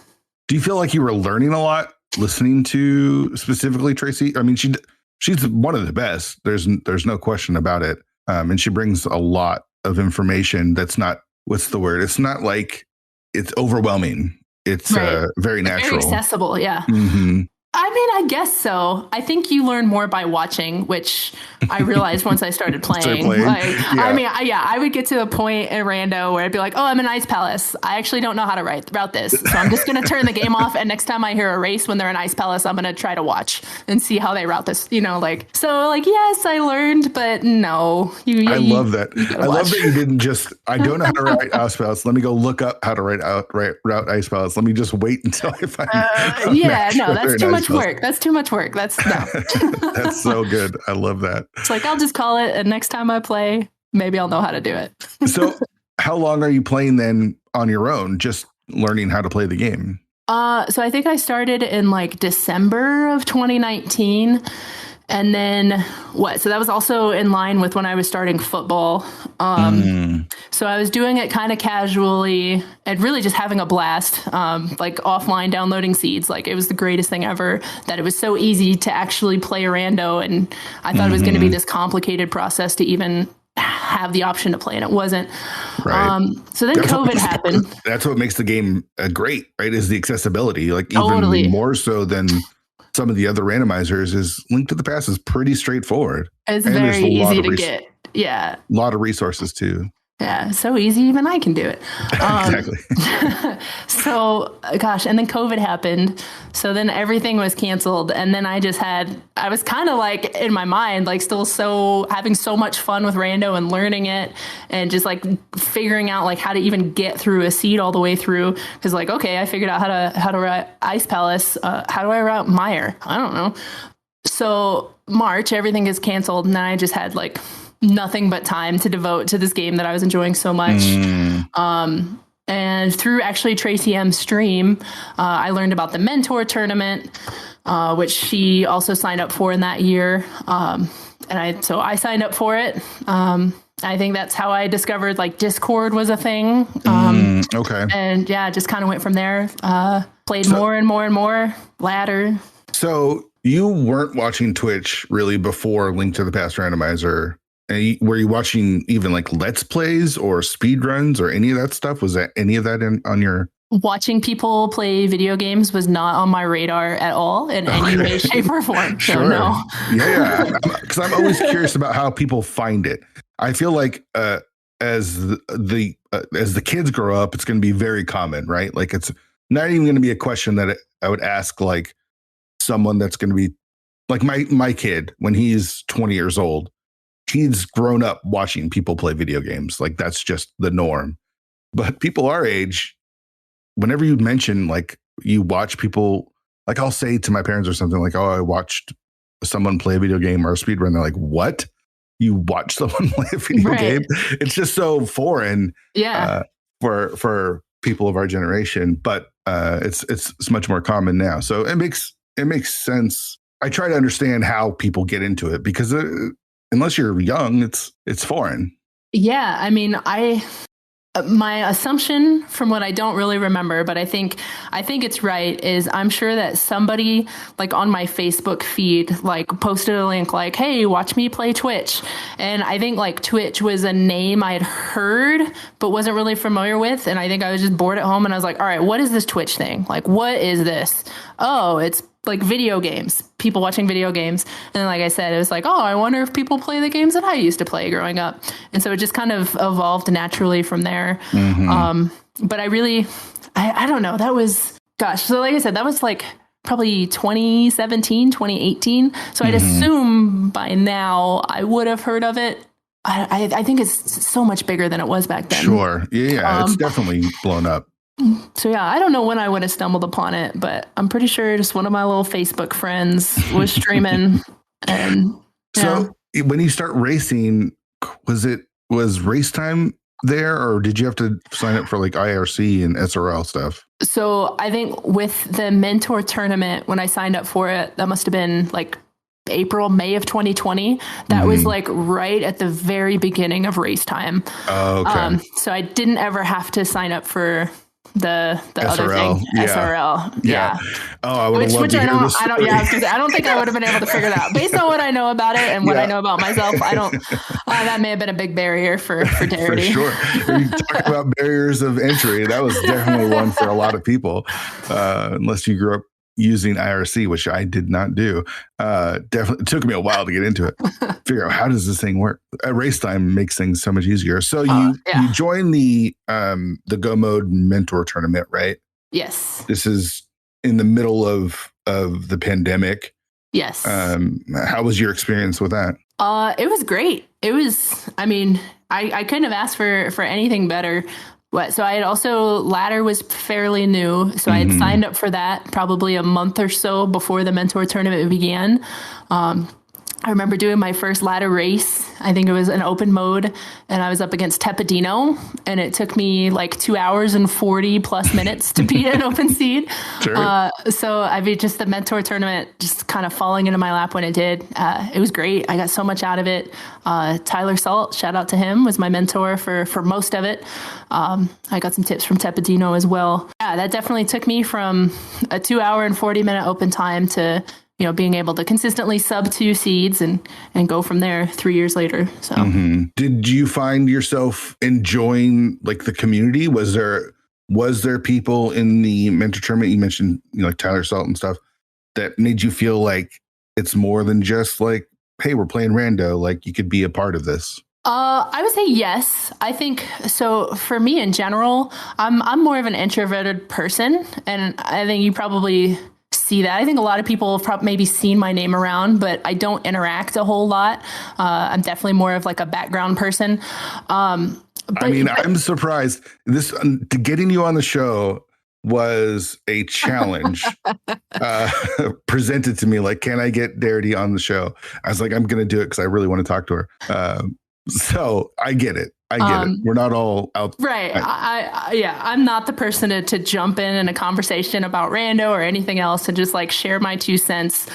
do you feel like you were learning a lot listening to specifically Tracy? I mean, she's one of the best. There's no question about it. And she brings a lot of information that's not, what's the word? It's not like it's overwhelming. It's very natural. Very accessible. Yeah. Mm-hmm. I mean, I guess so. I think you learn more by watching, which I realized once I started playing. I would get to a point in Rando where I'd be like, oh, I'm in Ice Palace. I actually don't know how to route this. So I'm just going to turn the game off. And next time I hear a race when they're in Ice Palace, I'm going to try to watch and see how they route this, yes, I learned, but no. I love that. I love that you didn't just, I don't know how to write Ice Palace. Let me go look up how to route Ice Palace. Let me just wait until I find that's too much work. That's too much work. That's That's so good. I love that. It's like, I'll just call it, and next time I play, maybe I'll know how to do it. So how long are you playing then on your own, just learning how to play the game? So I think I started in like December of 2019. And then so that was also in line with when I was starting football. So I was doing it kind of casually and really just having a blast, like offline downloading seeds. Like it was the greatest thing ever, that it was so easy to actually play a rando. And I thought it was going to be this complicated process to even have the option to play, and it wasn't. Right. So then COVID happened. That's what makes the game great, right? Is the accessibility, like even more so than some of the other randomizers. Is Link to the Past is pretty straightforward. It's very easy to get. Yeah. A lot of resources too. Yeah, so easy, even I can do it. Exactly. So, and then COVID happened. So then everything was canceled. And then I was kind of like in my mind, like still having so much fun with Rando and learning it and just like figuring out like how to even get through a seed all the way through. Cause like, okay, I figured out how to route Ice Palace. How do I route Meyer? I don't know. So March, everything is canceled. And then I just had like nothing but time to devote to this game that I was enjoying so much. And through actually Tracy M's stream, I learned about the mentor tournament, which she also signed up for in that year. So I signed up for it. I think that's how I discovered like Discord was a thing. Okay. And just kind of went from there. Played more and more and more ladder. So you weren't watching Twitch really before Link to the Past Randomizer. And were you watching even like Let's Plays or speed runs or any of that stuff? Was that any of that on your... Watching people play video games was not on my radar at all in any way, shape, or form. Sure. So no. Yeah. Because I'm always curious about how people find it. I feel like as the kids grow up, it's going to be very common, right? Like it's not even going to be a question that I would ask like someone that's going to be like my kid when he's 20 years old. He's grown up watching people play video games. Like that's just the norm. But people our age, whenever you mention like you watch people, like I'll say to my parents or something like, oh, I watched someone play a video game or a speedrun. They're like, what? You watch someone play a video game? It's just so foreign for people of our generation. But it's much more common now. So it makes sense. I try to understand how people get into it because unless you're young, it's foreign. Yeah, I mean, my assumption from what I don't really remember, but I think it's right, is I'm sure that somebody like on my Facebook feed like posted a link like, hey, watch me play Twitch. And I think like Twitch was a name I had heard but wasn't really familiar with. And I think I was just bored at home and I was like, all right, what is this Twitch thing? Like, what is this? Oh, it's like video games, people watching video games. And then, like I said, it was like, oh, I wonder if people play the games that I used to play growing up. And so it just kind of evolved naturally from there. But I don't know. That was, so like I said, that was like probably 2017, 2018. So I'd assume by now I would have heard of it. I think it's so much bigger than it was back then. Sure. Yeah. It's definitely blown up. So yeah, I don't know when I would have stumbled upon it, but I'm pretty sure just one of my little Facebook friends was streaming, and yeah. So when you start racing, was race time there, or did you have to sign up for like IRC and SRL stuff? So I think with the mentor tournament, when I signed up for it, that must have been like April, May of 2020. That was like right at the very beginning of race time. Oh, okay. So I didn't ever have to sign up for the SRL, other thing, yeah. SRL. Yeah. Oh, I would have loved to hear this. I don't think I would have been able to figure that out based on what I know about it and what I know about myself. That may have been a big barrier for Darity. For sure. When you talk about barriers of entry, that was definitely one for a lot of people, unless you grew up using IRC, which I did not do. Definitely it took me a while to get into it. Figure out how does this thing work. Race time makes things so much easier. So you joined the Go Mode Mentor Tournament, right? Yes. This is in the middle of the pandemic. Yes. How was your experience with that? It was great. It was. I mean, I couldn't have asked for anything better. So I had also, ladder was fairly new. So I had signed up for that probably a month or so before the mentor tournament began. I remember doing my first ladder race. I think it was an open mode, and I was up against Tepidino, and it took me like 2 hours and 40 plus minutes to beat an open seed. Sure. So I mean, just the mentor tournament just kind of falling into my lap when it did. It was great. I got so much out of it. Tyler Salt, shout out to him, was my mentor for most of it. I got some tips from Tepidino as well. Yeah, that definitely took me from a 2 hour and 40 minute open time to being able to consistently sub 2 seeds and go from there 3 years later. So did you find yourself enjoying like the community? Was there people in the mentor tournament, you mentioned, like Tyler Salt and stuff, that made you feel like it's more than just like, hey, we're playing rando, like you could be a part of this? I would say yes. I think so. For me in general, I'm more of an introverted person, and I think you probably see that. I think a lot of people have maybe seen my name around, but I don't interact a whole lot. I'm definitely more of like a background person. I'm surprised getting you on the show was a challenge presented to me. Like, can I get Darity on the show? I was like, I'm going to do it because I really want to talk to her. So I get it. We're not all out. Right. I'm not the person to jump in a conversation about rando or anything else and just like share my 2 cents.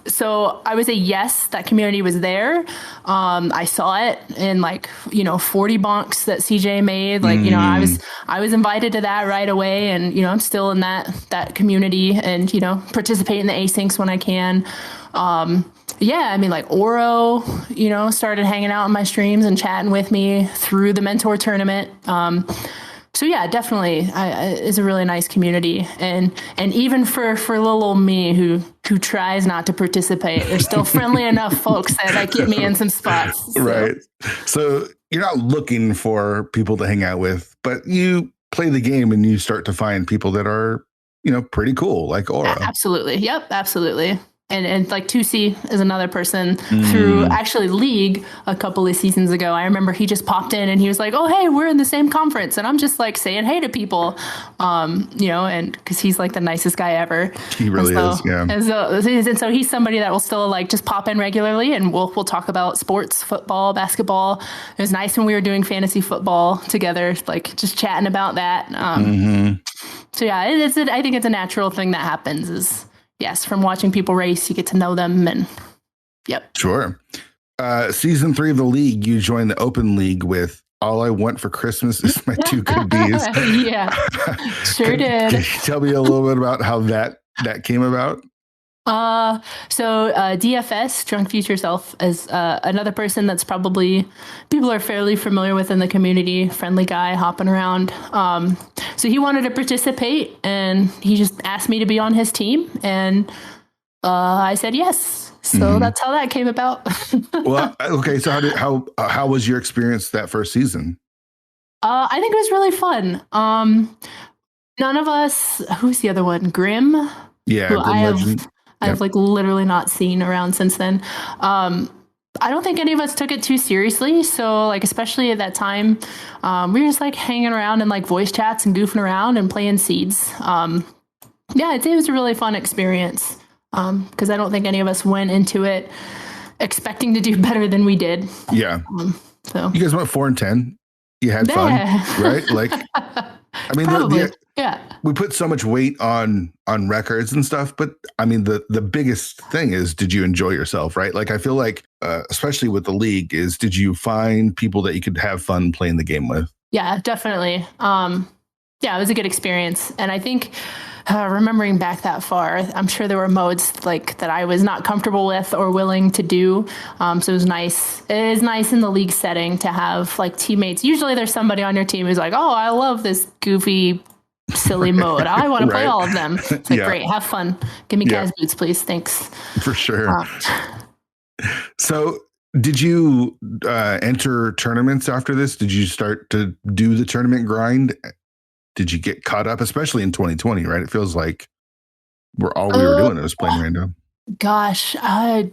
So I would say, yes, that community was there. I saw it in 40 bonks that CJ made. I was invited to that right away, and, I'm still in that community and, participate in the asyncs when I can. Yeah, I mean, like Oro, started hanging out on my streams and chatting with me through the mentor tournament. So yeah, definitely, it's a really nice community, and even for little old me who tries not to participate, there's still friendly enough folks that get me in some spots. So. Right. So you're not looking for people to hang out with, but you play the game and you start to find people that are, pretty cool, like Oro. Absolutely. Yep. Absolutely. And like 2C is another person through actually League a couple of seasons ago. I remember he just popped in and he was like, oh, hey, we're in the same conference. And I'm just like saying hey to people, and because he's like the nicest guy ever. He really is. Yeah. And so he's somebody that will still like just pop in regularly, and we'll talk about sports, football, basketball. It was nice when we were doing fantasy football together, like just chatting about that. So yeah, I think it's a natural thing that happens is, yes, from watching people race, you get to know them, and yep. Sure. Season 3 of the league, you joined the open league with All I Want for Christmas Is My Two Good Bees. Yeah, sure did. Can you tell me a little bit about how that came about? So DFS, Drunk Future Self, is another person that's probably people are fairly familiar with in the community, friendly guy hopping around. So he wanted to participate, and he just asked me to be on his team, and I said yes. So that's how that came about. Well, okay. So how was your experience that first season? I think it was really fun. None of us. Who's the other one? Grim. Yeah, I've like literally not seen around since then. I don't think any of us took it too seriously. So like, especially at that time, we were just like hanging around in like voice chats and goofing around and playing seeds. Yeah, it was a really fun experience because I don't think any of us went into it expecting to do better than we did. Yeah. So you guys went 4-10. You had fun, right? Like, I mean, we put so much weight on records and stuff, but I mean, the biggest thing is, did you enjoy yourself, right? Like, I feel like, especially with the league, is did you find people that you could have fun playing the game with? Yeah, definitely. Yeah, it was a good experience, and I think. Remembering back that far, I'm sure there were modes like that I was not comfortable with or willing to do. So it was nice. It is nice in the league setting to have like teammates. Usually there's somebody on your team who's like, oh, I love this goofy, silly mode. I want to play all of them. It's like, great, have fun. Give me Kaz boots, please. Thanks. For sure. So did you enter tournaments after this? Did you start to do the tournament grind? Did you get caught up, especially in 2020, right? It feels like all we were doing was playing random. Gosh, I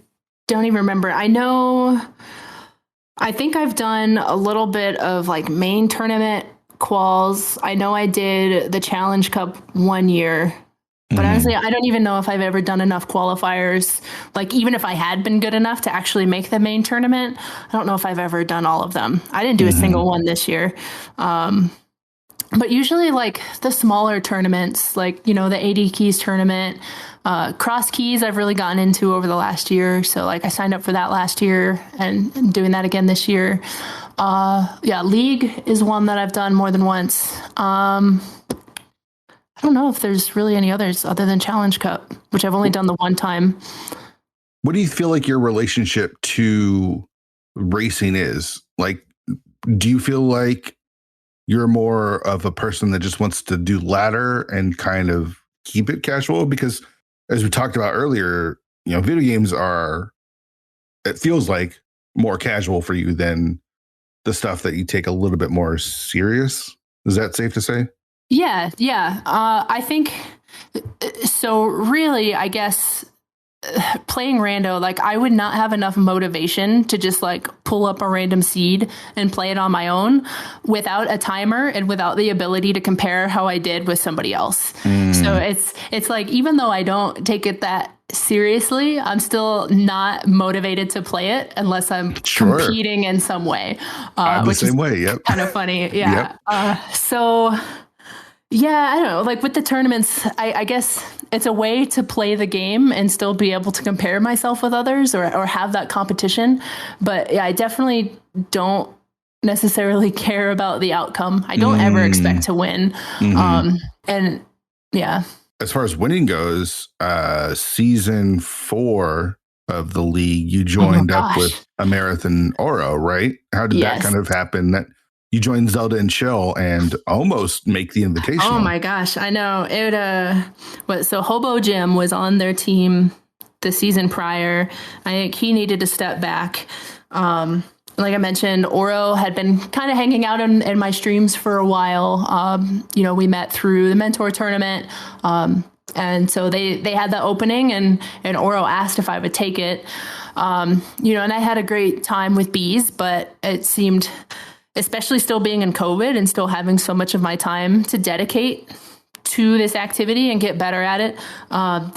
don't even remember. I think I've done a little bit of like main tournament quals. I know I did the Challenge Cup one year, but honestly, I don't even know if I've ever done enough qualifiers. Like, even if I had been good enough to actually make the main tournament, I don't know if I've ever done all of them. I didn't do a single one this year. But usually like the smaller tournaments, like, the AD Keys tournament, Cross Keys, I've really gotten into over the last year. So like I signed up for that last year and doing that again this year. League is one that I've done more than once. I don't know if there's really any others other than Challenge Cup, which I've only done the one time. What do you feel like your relationship to racing is? Like, do you feel like you're more of a person that just wants to do ladder and kind of keep it casual? Because as we talked about earlier, video games it feels like more casual for you than the stuff that you take a little bit more serious. Is that safe to say? Yeah. I think so. Really, I guess playing rando, like I would not have enough motivation to just like pull up a random seed and play it on my own without a timer and without the ability to compare how I did with somebody else. So it's like, even though I don't take it that seriously, I'm still not motivated to play it unless I'm competing in some way. I'm the same way. Yep. Kind of funny. Yeah. Yep. Yeah, I don't know. Like with the tournaments, I guess it's a way to play the game and still be able to compare myself with others or have that competition. But yeah, I definitely don't necessarily care about the outcome. I don't ever expect to win. And yeah. As far as winning goes, season 4 of the league, you joined up with Amarith and Oro, right? How did that kind of happen? That you joined Zelda and Shell and almost make the invitation. Oh my gosh, I know. So Hobo Jim was on their team the season prior. I think he needed to step back. Like I mentioned, Oro had been kind of hanging out in my streams for a while. We met through the mentor tournament. And so they had the opening and Oro asked if I would take it. And I had a great time with bees, but it seemed, especially still being in COVID and still having so much of my time to dedicate to this activity and get better at it,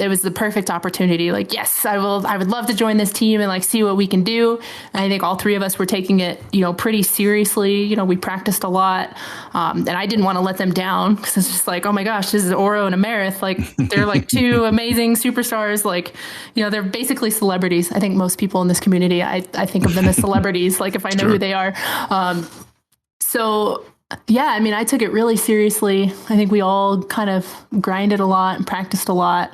it was the perfect opportunity. Like, yes, I would love to join this team and like see what we can do. And I think all three of us were taking it, pretty seriously. We practiced a lot, and I didn't want to let them down because it's just like, oh my gosh, this is Oro and Amarith. Like, they're like two amazing superstars. Like, they're basically celebrities. I think most people in this community, I think of them as celebrities. Like, if I know who they are. So yeah, I mean, I took it really seriously. I think we all kind of grinded a lot and practiced a lot.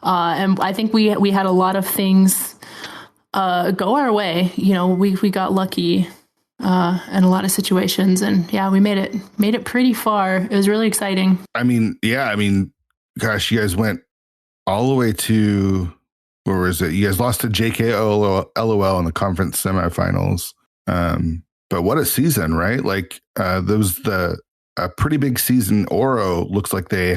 And I think we had a lot of things go our way. We got lucky in a lot of situations. And yeah, we made it pretty far. It was really exciting. Gosh, you guys went all the way to, where was it? You guys lost to JK LOL in the conference semifinals. But what a season, right? Like, there was a pretty big season. Oro looks like they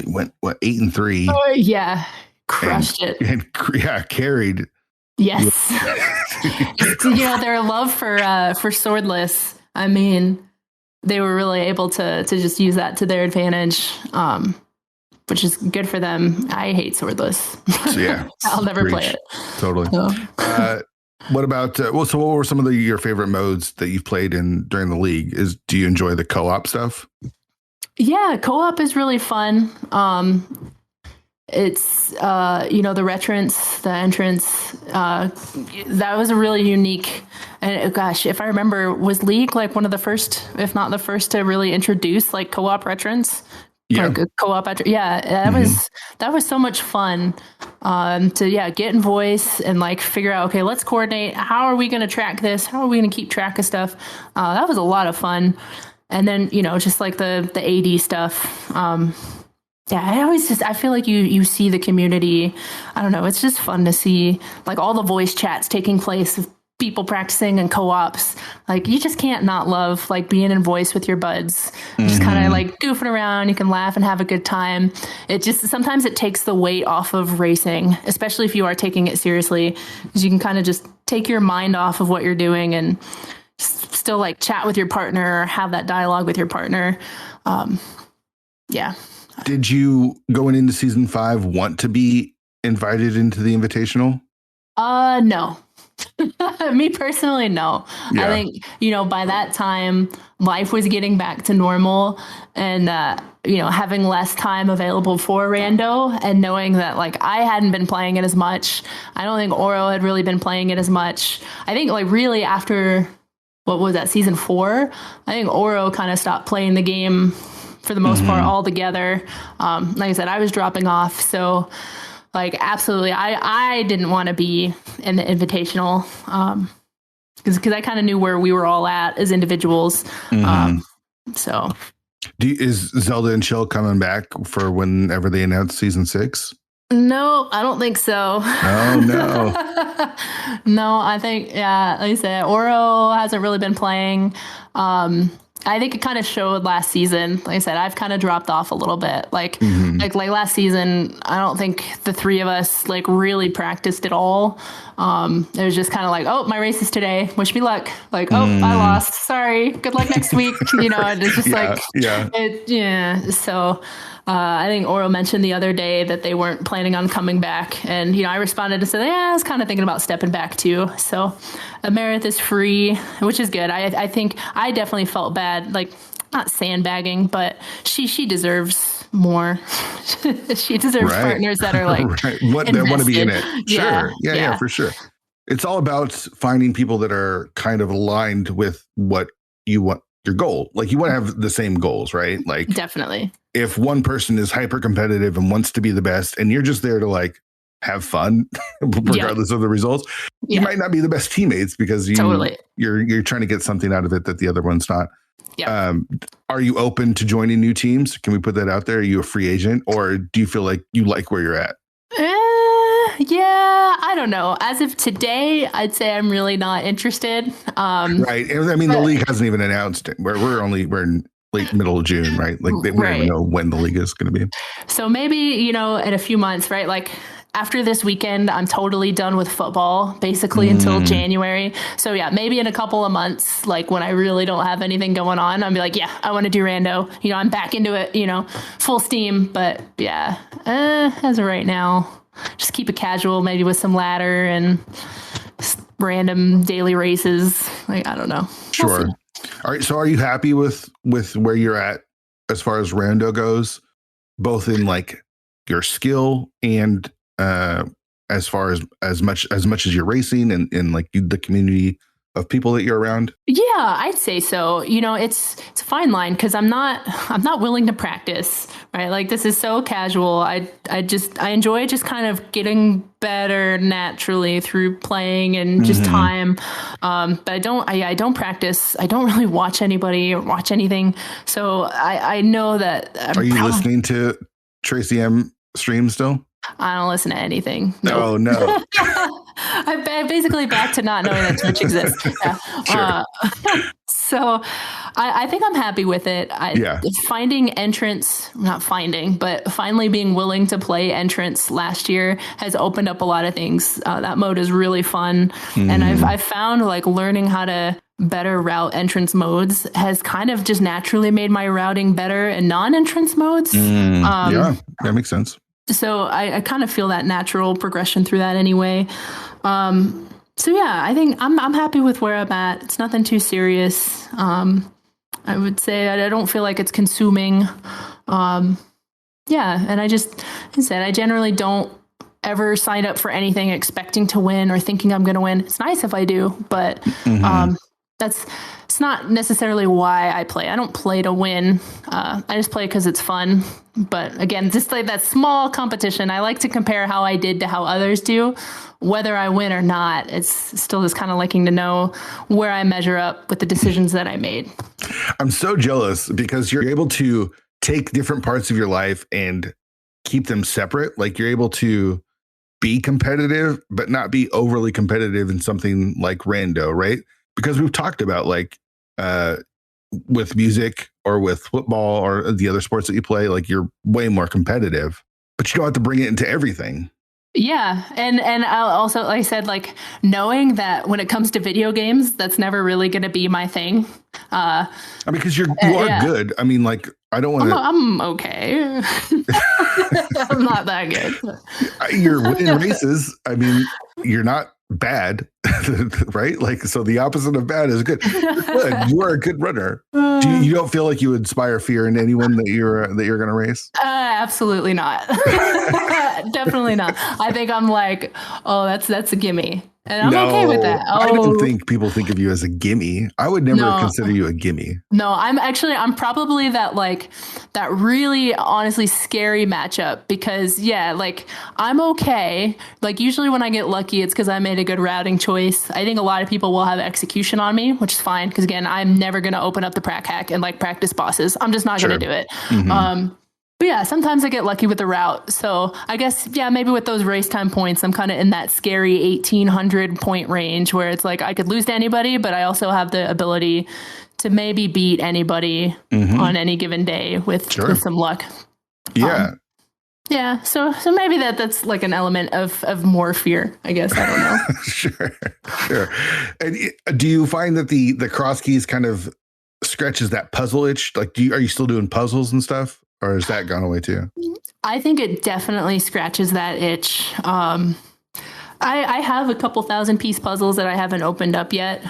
went 8-3. Oh yeah, crushed it. And carried Yes. Their love for swordless. I mean, they were really able to just use that to their advantage, which is good for them. I hate swordless. So, yeah. I'll never play it. Totally. So. What about, so what were some of your favorite modes that you've played in during the league? Do you enjoy the co-op stuff? Yeah, co-op is really fun. It's, the retrants, the entrance, that was a really unique, and gosh, if I remember, was League like one of the first, if not the first, to really introduce like co-op retrants? Yeah. Like co-op. Yeah, that was so much fun to get in voice and like figure out, okay, let's coordinate. How are we going to track this? How are we going to keep track of stuff? That was a lot of fun. And then, just like the AD stuff. I feel like you see the community. I don't know. It's just fun to see like all the voice chats taking place of people practicing and co-ops. Like you just can't not love like being in voice with your buds, just kind of like goofing around. You can laugh and have a good time. It just, sometimes it takes the weight off of racing, especially if you are taking it seriously, because you can kind of just take your mind off of what you're doing and still like chat with your partner or have that dialogue with your partner. Did you, going into season 5, want to be invited into the Invitational? No. Me personally, no. Yeah. I think, by that time, life was getting back to normal and, having less time available for Rando and knowing that, like, I hadn't been playing it as much. I don't think Oro had really been playing it as much. I think, like, really after, what was that, season 4? I think Oro kind of stopped playing the game for the most part altogether. Like I said, I was dropping off. So, like, absolutely, I didn't want to be in the Invitational because I kind of knew where we were all at as individuals. So, is Zelda and Chill coming back for whenever they announce season 6? No, I don't think so. Oh, no. No, I think, like I said, Oro hasn't really been playing. I think it kind of showed last season. Like I said, I've kind of dropped off a little bit. Like last season, I don't think the 3 of us like really practiced at all. It was just kind of like, oh, my race is today. Wish me luck. Like, oh, I lost. Sorry. Good luck next week. And it's just So I think Oro mentioned the other day that they weren't planning on coming back. And, I responded and said, I was kind of thinking about stepping back too. So Meredith is free, which is good. I think I definitely felt bad, like not sandbagging, but she deserves more. She deserves partners that are like, that want to be in it. Sure. Yeah, for sure. It's all about finding people that are kind of aligned with what you want, your goal. Like you want to have the same goals, right? Like definitely. If one person is hyper competitive and wants to be the best and you're just there to like have fun regardless of the results, you might not be the best teammates because you're trying to get something out of it that the other one's not. Are you open to joining new teams? Can we put that out there? Are you a free agent or do you feel like you like where you're at? Yeah, I don't know. As of today, I'd say I'm really not interested. Right. I mean, the league hasn't even announced it. We're in late middle of June, right? Like we don't even know when the league is going to be. So maybe, in a few months, right? Like after this weekend, I'm totally done with football, basically until January. So yeah, maybe in a couple of months, like when I really don't have anything going on, I'll be like, yeah, I want to do Rando. I'm back into it, full steam. But yeah, as of right now, just keep it casual, maybe with some ladder and random daily races. Like, I don't know. Sure. All right. So are you happy with where you're at as far as Rando goes, both in like your skill and as far as much as you're racing and like the community of people that you're around? Yeah, I'd say so. It's a fine line because I'm not willing to practice, right? Like this is so casual. I enjoy just kind of getting better naturally through playing and just time. But I don't practice. I don't really watch anybody or watch anything. So I know that. Are you listening to Tracy M stream still? I don't listen to anything. No. I'm basically back to not knowing that Twitch exists. Yeah. Sure. So I think I'm happy with it. Yeah. Finding entrance, not finding, but finally being willing to play entrance last year has opened up a lot of things. That mode is really fun. And I've found like learning how to better route entrance modes has kind of just naturally made my routing better in non-entrance modes. Yeah, that makes sense. So I kind of feel that natural progression through that anyway. So yeah, I think I'm happy with where I'm at. It's nothing too serious. I would say I don't feel like it's consuming. Yeah, and I said, I generally don't ever sign up for anything expecting to win or thinking I'm going to win. It's nice if I do, but it's not necessarily why I play. I don't play to win. I just play because it's fun. But again, just like that small competition, I like to compare how I did to how others do. Whether I win or not, it's still just kind of liking to know where I measure up with the decisions that I made. I'm so jealous because you're able to take different parts of your life and keep them separate. Like you're able to be competitive, but not be overly competitive in something like rando, right? Because we've talked about like with music or with football or the other sports that you play, like you're way more competitive, but you don't have to bring it into everything. Yeah. And I'll also, like I said, like knowing that when it comes to video games, that's never really going to be my thing. I mean, because you are good. I mean, like, I don't want to. I'm okay. I'm not that good. You're winning races. I mean, you're not bad, right? Like, so the opposite of bad is good. You're good. You are a good runner. You don't feel like you inspire fear in anyone that you're going to race? Absolutely not. Definitely not. I think I'm like, oh, that's a gimme. And I'm okay with that. I don't think people think of you as a gimme. I would never consider you a gimme. No, I'm probably that really honestly scary matchup because like I'm okay. Like usually when I get lucky, it's because I made a good routing choice. I think a lot of people will have execution on me, which is fine. Cause again, I'm never going to open up the prac hack and like practice bosses. I'm just not going to do it. But yeah, sometimes I get lucky with the route. So I guess, yeah, maybe with those race time points, I'm kind of in that scary 1,800 point range where it's like I could lose to anybody, but I also have the ability to maybe beat anybody on any given day with some luck. Yeah. Yeah. So maybe that's like an element of more fear, I guess. I don't know. Sure. And do you find that the cross keys kind of scratches that puzzle itch? Like, are you still doing puzzles and stuff? Or has that gone away too? I think it definitely scratches that itch. I have a couple 1,000-piece puzzles that I haven't opened up yet.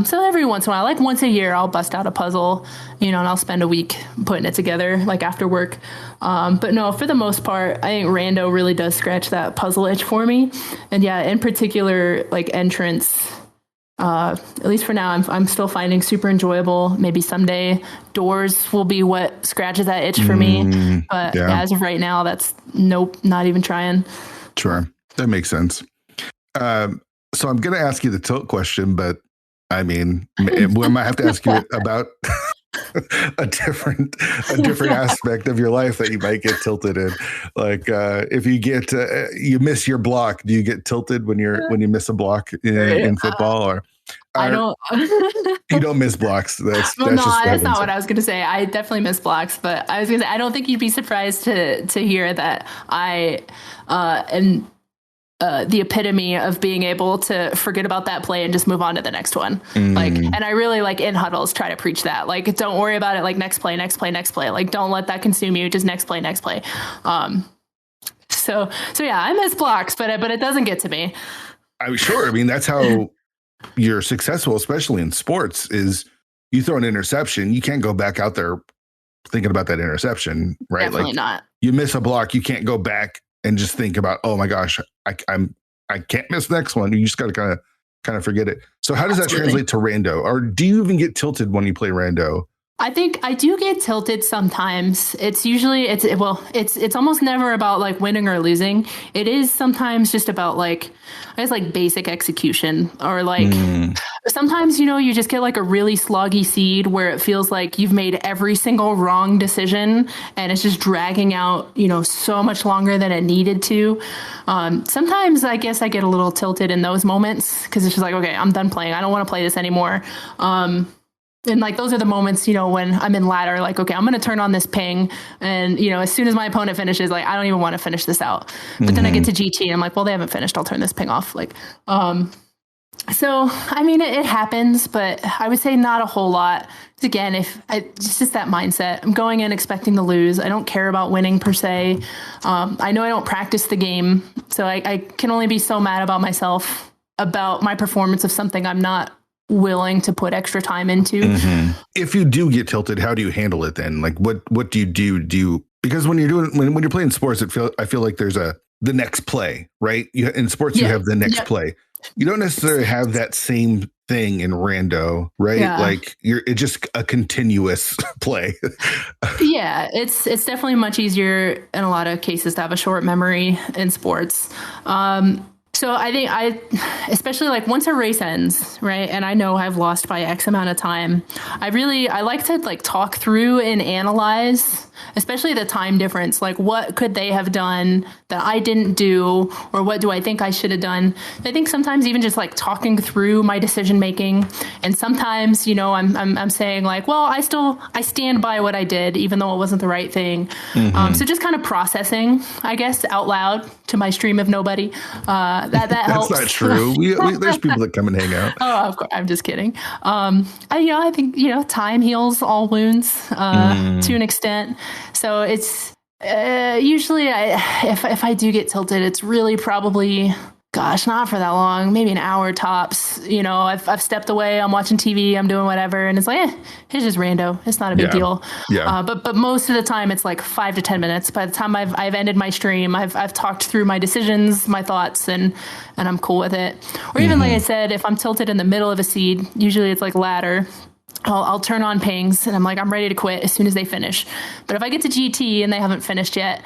So every once in a while, like once a year, I'll bust out a puzzle, and I'll spend a week putting it together, like after work. But no, for the most part, I think rando really does scratch that puzzle itch for me. And yeah, in particular, like entrance. At least for now, I'm still finding super enjoyable. Maybe someday doors will be what scratches that itch for me. But as of right now, that's nope, not even trying. Sure. That makes sense. So I'm going to ask you the tilt question, but I mean, we might have to ask you about a different aspect of your life that you might get tilted in. Like if you get you miss your block, do you get tilted when you miss a block in football or? I don't. You don't miss blocks. That's not what I was going to say. I definitely miss blocks, but I was going to say I don't think you'd be surprised to hear that I am the epitome of being able to forget about that play and just move on to the next one. Like, and I really like in huddles try to preach that. Like, don't worry about it. Like next play. Like, don't let that consume you. Just next play. So yeah, I miss blocks, but it doesn't get to me. I'm sure. I mean, that's how you're successful, especially in sports, is you throw an interception. You can't go back out there thinking about that interception, right? Definitely not. You miss a block. You can't go back and just think about, oh my gosh, I can't miss the next one. You just got to kind of forget it. So how does that translate to rando? Or do you even get tilted when you play rando? I think I do get tilted sometimes. It's usually it's almost never about like winning or losing. It is sometimes just about like I guess like basic execution or like Sometimes, you just get like a really sloggy seed where it feels like you've made every single wrong decision and it's just dragging out, so much longer than it needed to. Sometimes I guess I get a little tilted in those moments because it's just like, okay, I'm done playing. I don't want to play this anymore. And like, those are the moments, when I'm in ladder, like, okay, I'm going to turn on this ping. And, as soon as my opponent finishes, like, I don't even want to finish this out. But then I get to GT and I'm like, well, they haven't finished. I'll turn this ping off. Like, so, I mean, it happens, but I would say not a whole lot. Again, it's just that mindset. I'm going in expecting to lose. I don't care about winning per se. I know I don't practice the game, so I can only be so mad about myself about my performance of something I'm not willing to put extra time into. If you do get tilted, how do you handle it then? Like, what do you do? Because when you're playing sports, I feel like there's the next play, right? In sports, you have the next play. You don't necessarily have that same thing in rando, right? Yeah. Like it's just a continuous play. Yeah, it's definitely much easier in a lot of cases to have a short memory in sports. So I think especially like once a race ends, right, and I know I've lost by X amount of time, I like to like talk through and analyze, especially the time difference. Like, what could they have done that I didn't do, or what do I think I should have done? I think sometimes even just like talking through my decision making, and sometimes I'm saying like, well, I stand by what I did, even though it wasn't the right thing. So just kind of processing, I guess, out loud to my stream of nobody. That helps. That's not true. There's people that come and hang out. Oh, of course. I'm just kidding. I think time heals all wounds to an extent. So it's usually if I do get tilted, it's really probably, gosh, not for that long, maybe an hour tops. I've stepped away, I'm watching TV, I'm doing whatever, and it's like, it's just rando. It's not a big deal. Yeah. But most of the time it's like 5 to 10 minutes. By the time I've ended my stream, I've talked through my decisions, my thoughts, and I'm cool with it. Or even like I said, if I'm tilted in the middle of a seed, usually it's like ladder, I'll turn on pings and I'm like, I'm ready to quit as soon as they finish. But if I get to GT and they haven't finished yet,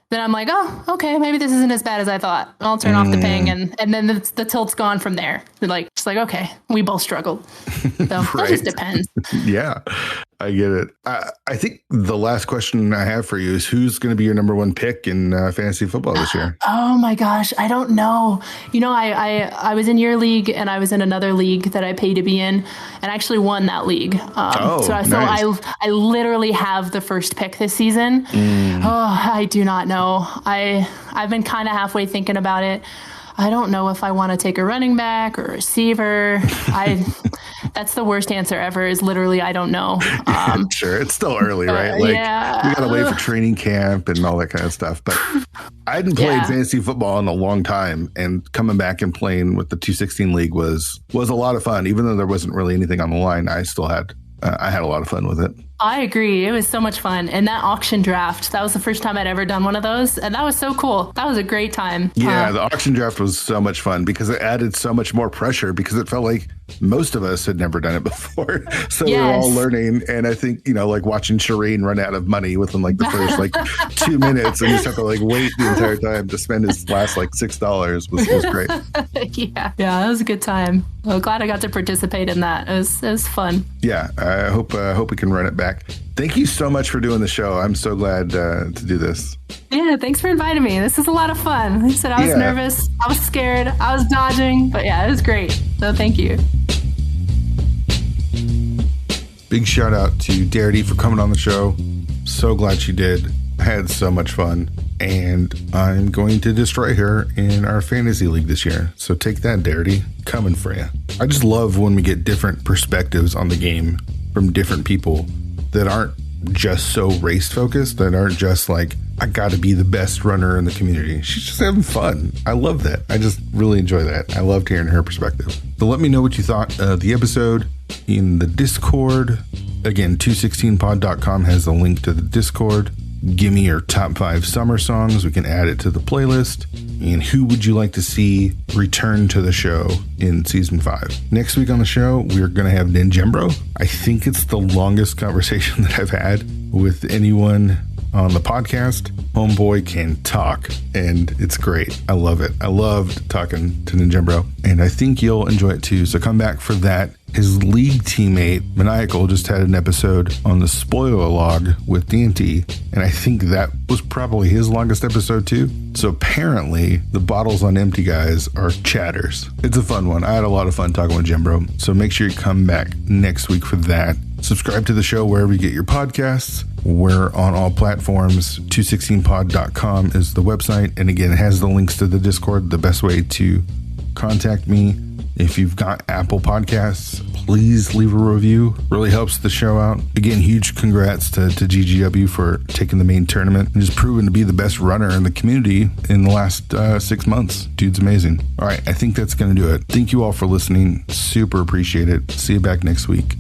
then I'm like, oh, okay, maybe this isn't as bad as I thought. I'll turn off the ping, and then the tilt's gone from there. It's like, okay, we both struggled. So That just depends. Yeah, I get it. I think the last question I have for you is, who's going to be your number one pick in fantasy football this year? Oh my gosh, I don't know. I was in your league and I was in another league that I pay to be in, and I actually won that league. So I literally have the first pick this season. Oh, I do not know. I've been kind of halfway thinking about it. I don't know if I want to take a running back or a receiver. That's the worst answer ever, is literally, I don't know. Sure. It's still early, right? Like, we got to wait for training camp and all that kind of stuff. But I hadn't played fantasy football in a long time, and coming back and playing with the 216 league was a lot of fun. Even though there wasn't really anything on the line, I still had a lot of fun with it. I agree. It was so much fun. And that auction draft, that was the first time I'd ever done one of those. And that was so cool. That was a great time. Yeah, the auction draft was so much fun because it added so much more pressure, because it felt like most of us had never done it before. So we were all learning. And I think, like watching Shireen run out of money within like the first 2 minutes, and just have to wait the entire time to spend his last $6 was great. Yeah, that was a good time. Well, glad I got to participate in that. It was fun. Yeah, I hope we can run it back. Thank you so much for doing the show. I'm so glad to do this. Yeah, thanks for inviting me. This is a lot of fun. Like I said, I was nervous. I was scared. I was dodging. But yeah, it was great. So thank you. Big shout out to Darity for coming on the show. So glad she did. I had so much fun. And I'm going to destroy her in our fantasy league this year. So take that, Darity. Coming for you. I just love when we get different perspectives on the game from different people that aren't just so race focused, that aren't just like, I got to be the best runner in the community. She's just having fun. I love that. I just really enjoy that. I loved hearing her perspective. So let me know what you thought of the episode in the Discord. Again, 216pod.com has a link to the Discord. Give me your top 5 summer songs. We can add it to the playlist. And who would you like to see return to the show in season 5? Next week on the show, we're going to have Ninjembro. I think it's the longest conversation that I've had with anyone on the podcast. Homeboy can talk, and it's great. I love it. I loved talking to Ninjembro, and I think you'll enjoy it too. So come back for that. His league teammate, Maniacal, just had an episode on the spoiler log with Dante, and I think that was probably his longest episode too. So apparently, the bottles on empty guys are chatters. It's a fun one. I had a lot of fun talking with Jembro, so make sure you come back next week for that. Subscribe to the show wherever you get your podcasts. We're on all platforms. 216pod.com is the website. And again, it has the links to the Discord, the best way to contact me. If you've got Apple Podcasts, please leave a review. Really helps the show out. Again, huge congrats to GGW for taking the main tournament and just proving to be the best runner in the community in the last 6 months. Dude's amazing. All right, I think that's going to do it. Thank you all for listening. Super appreciate it. See you back next week.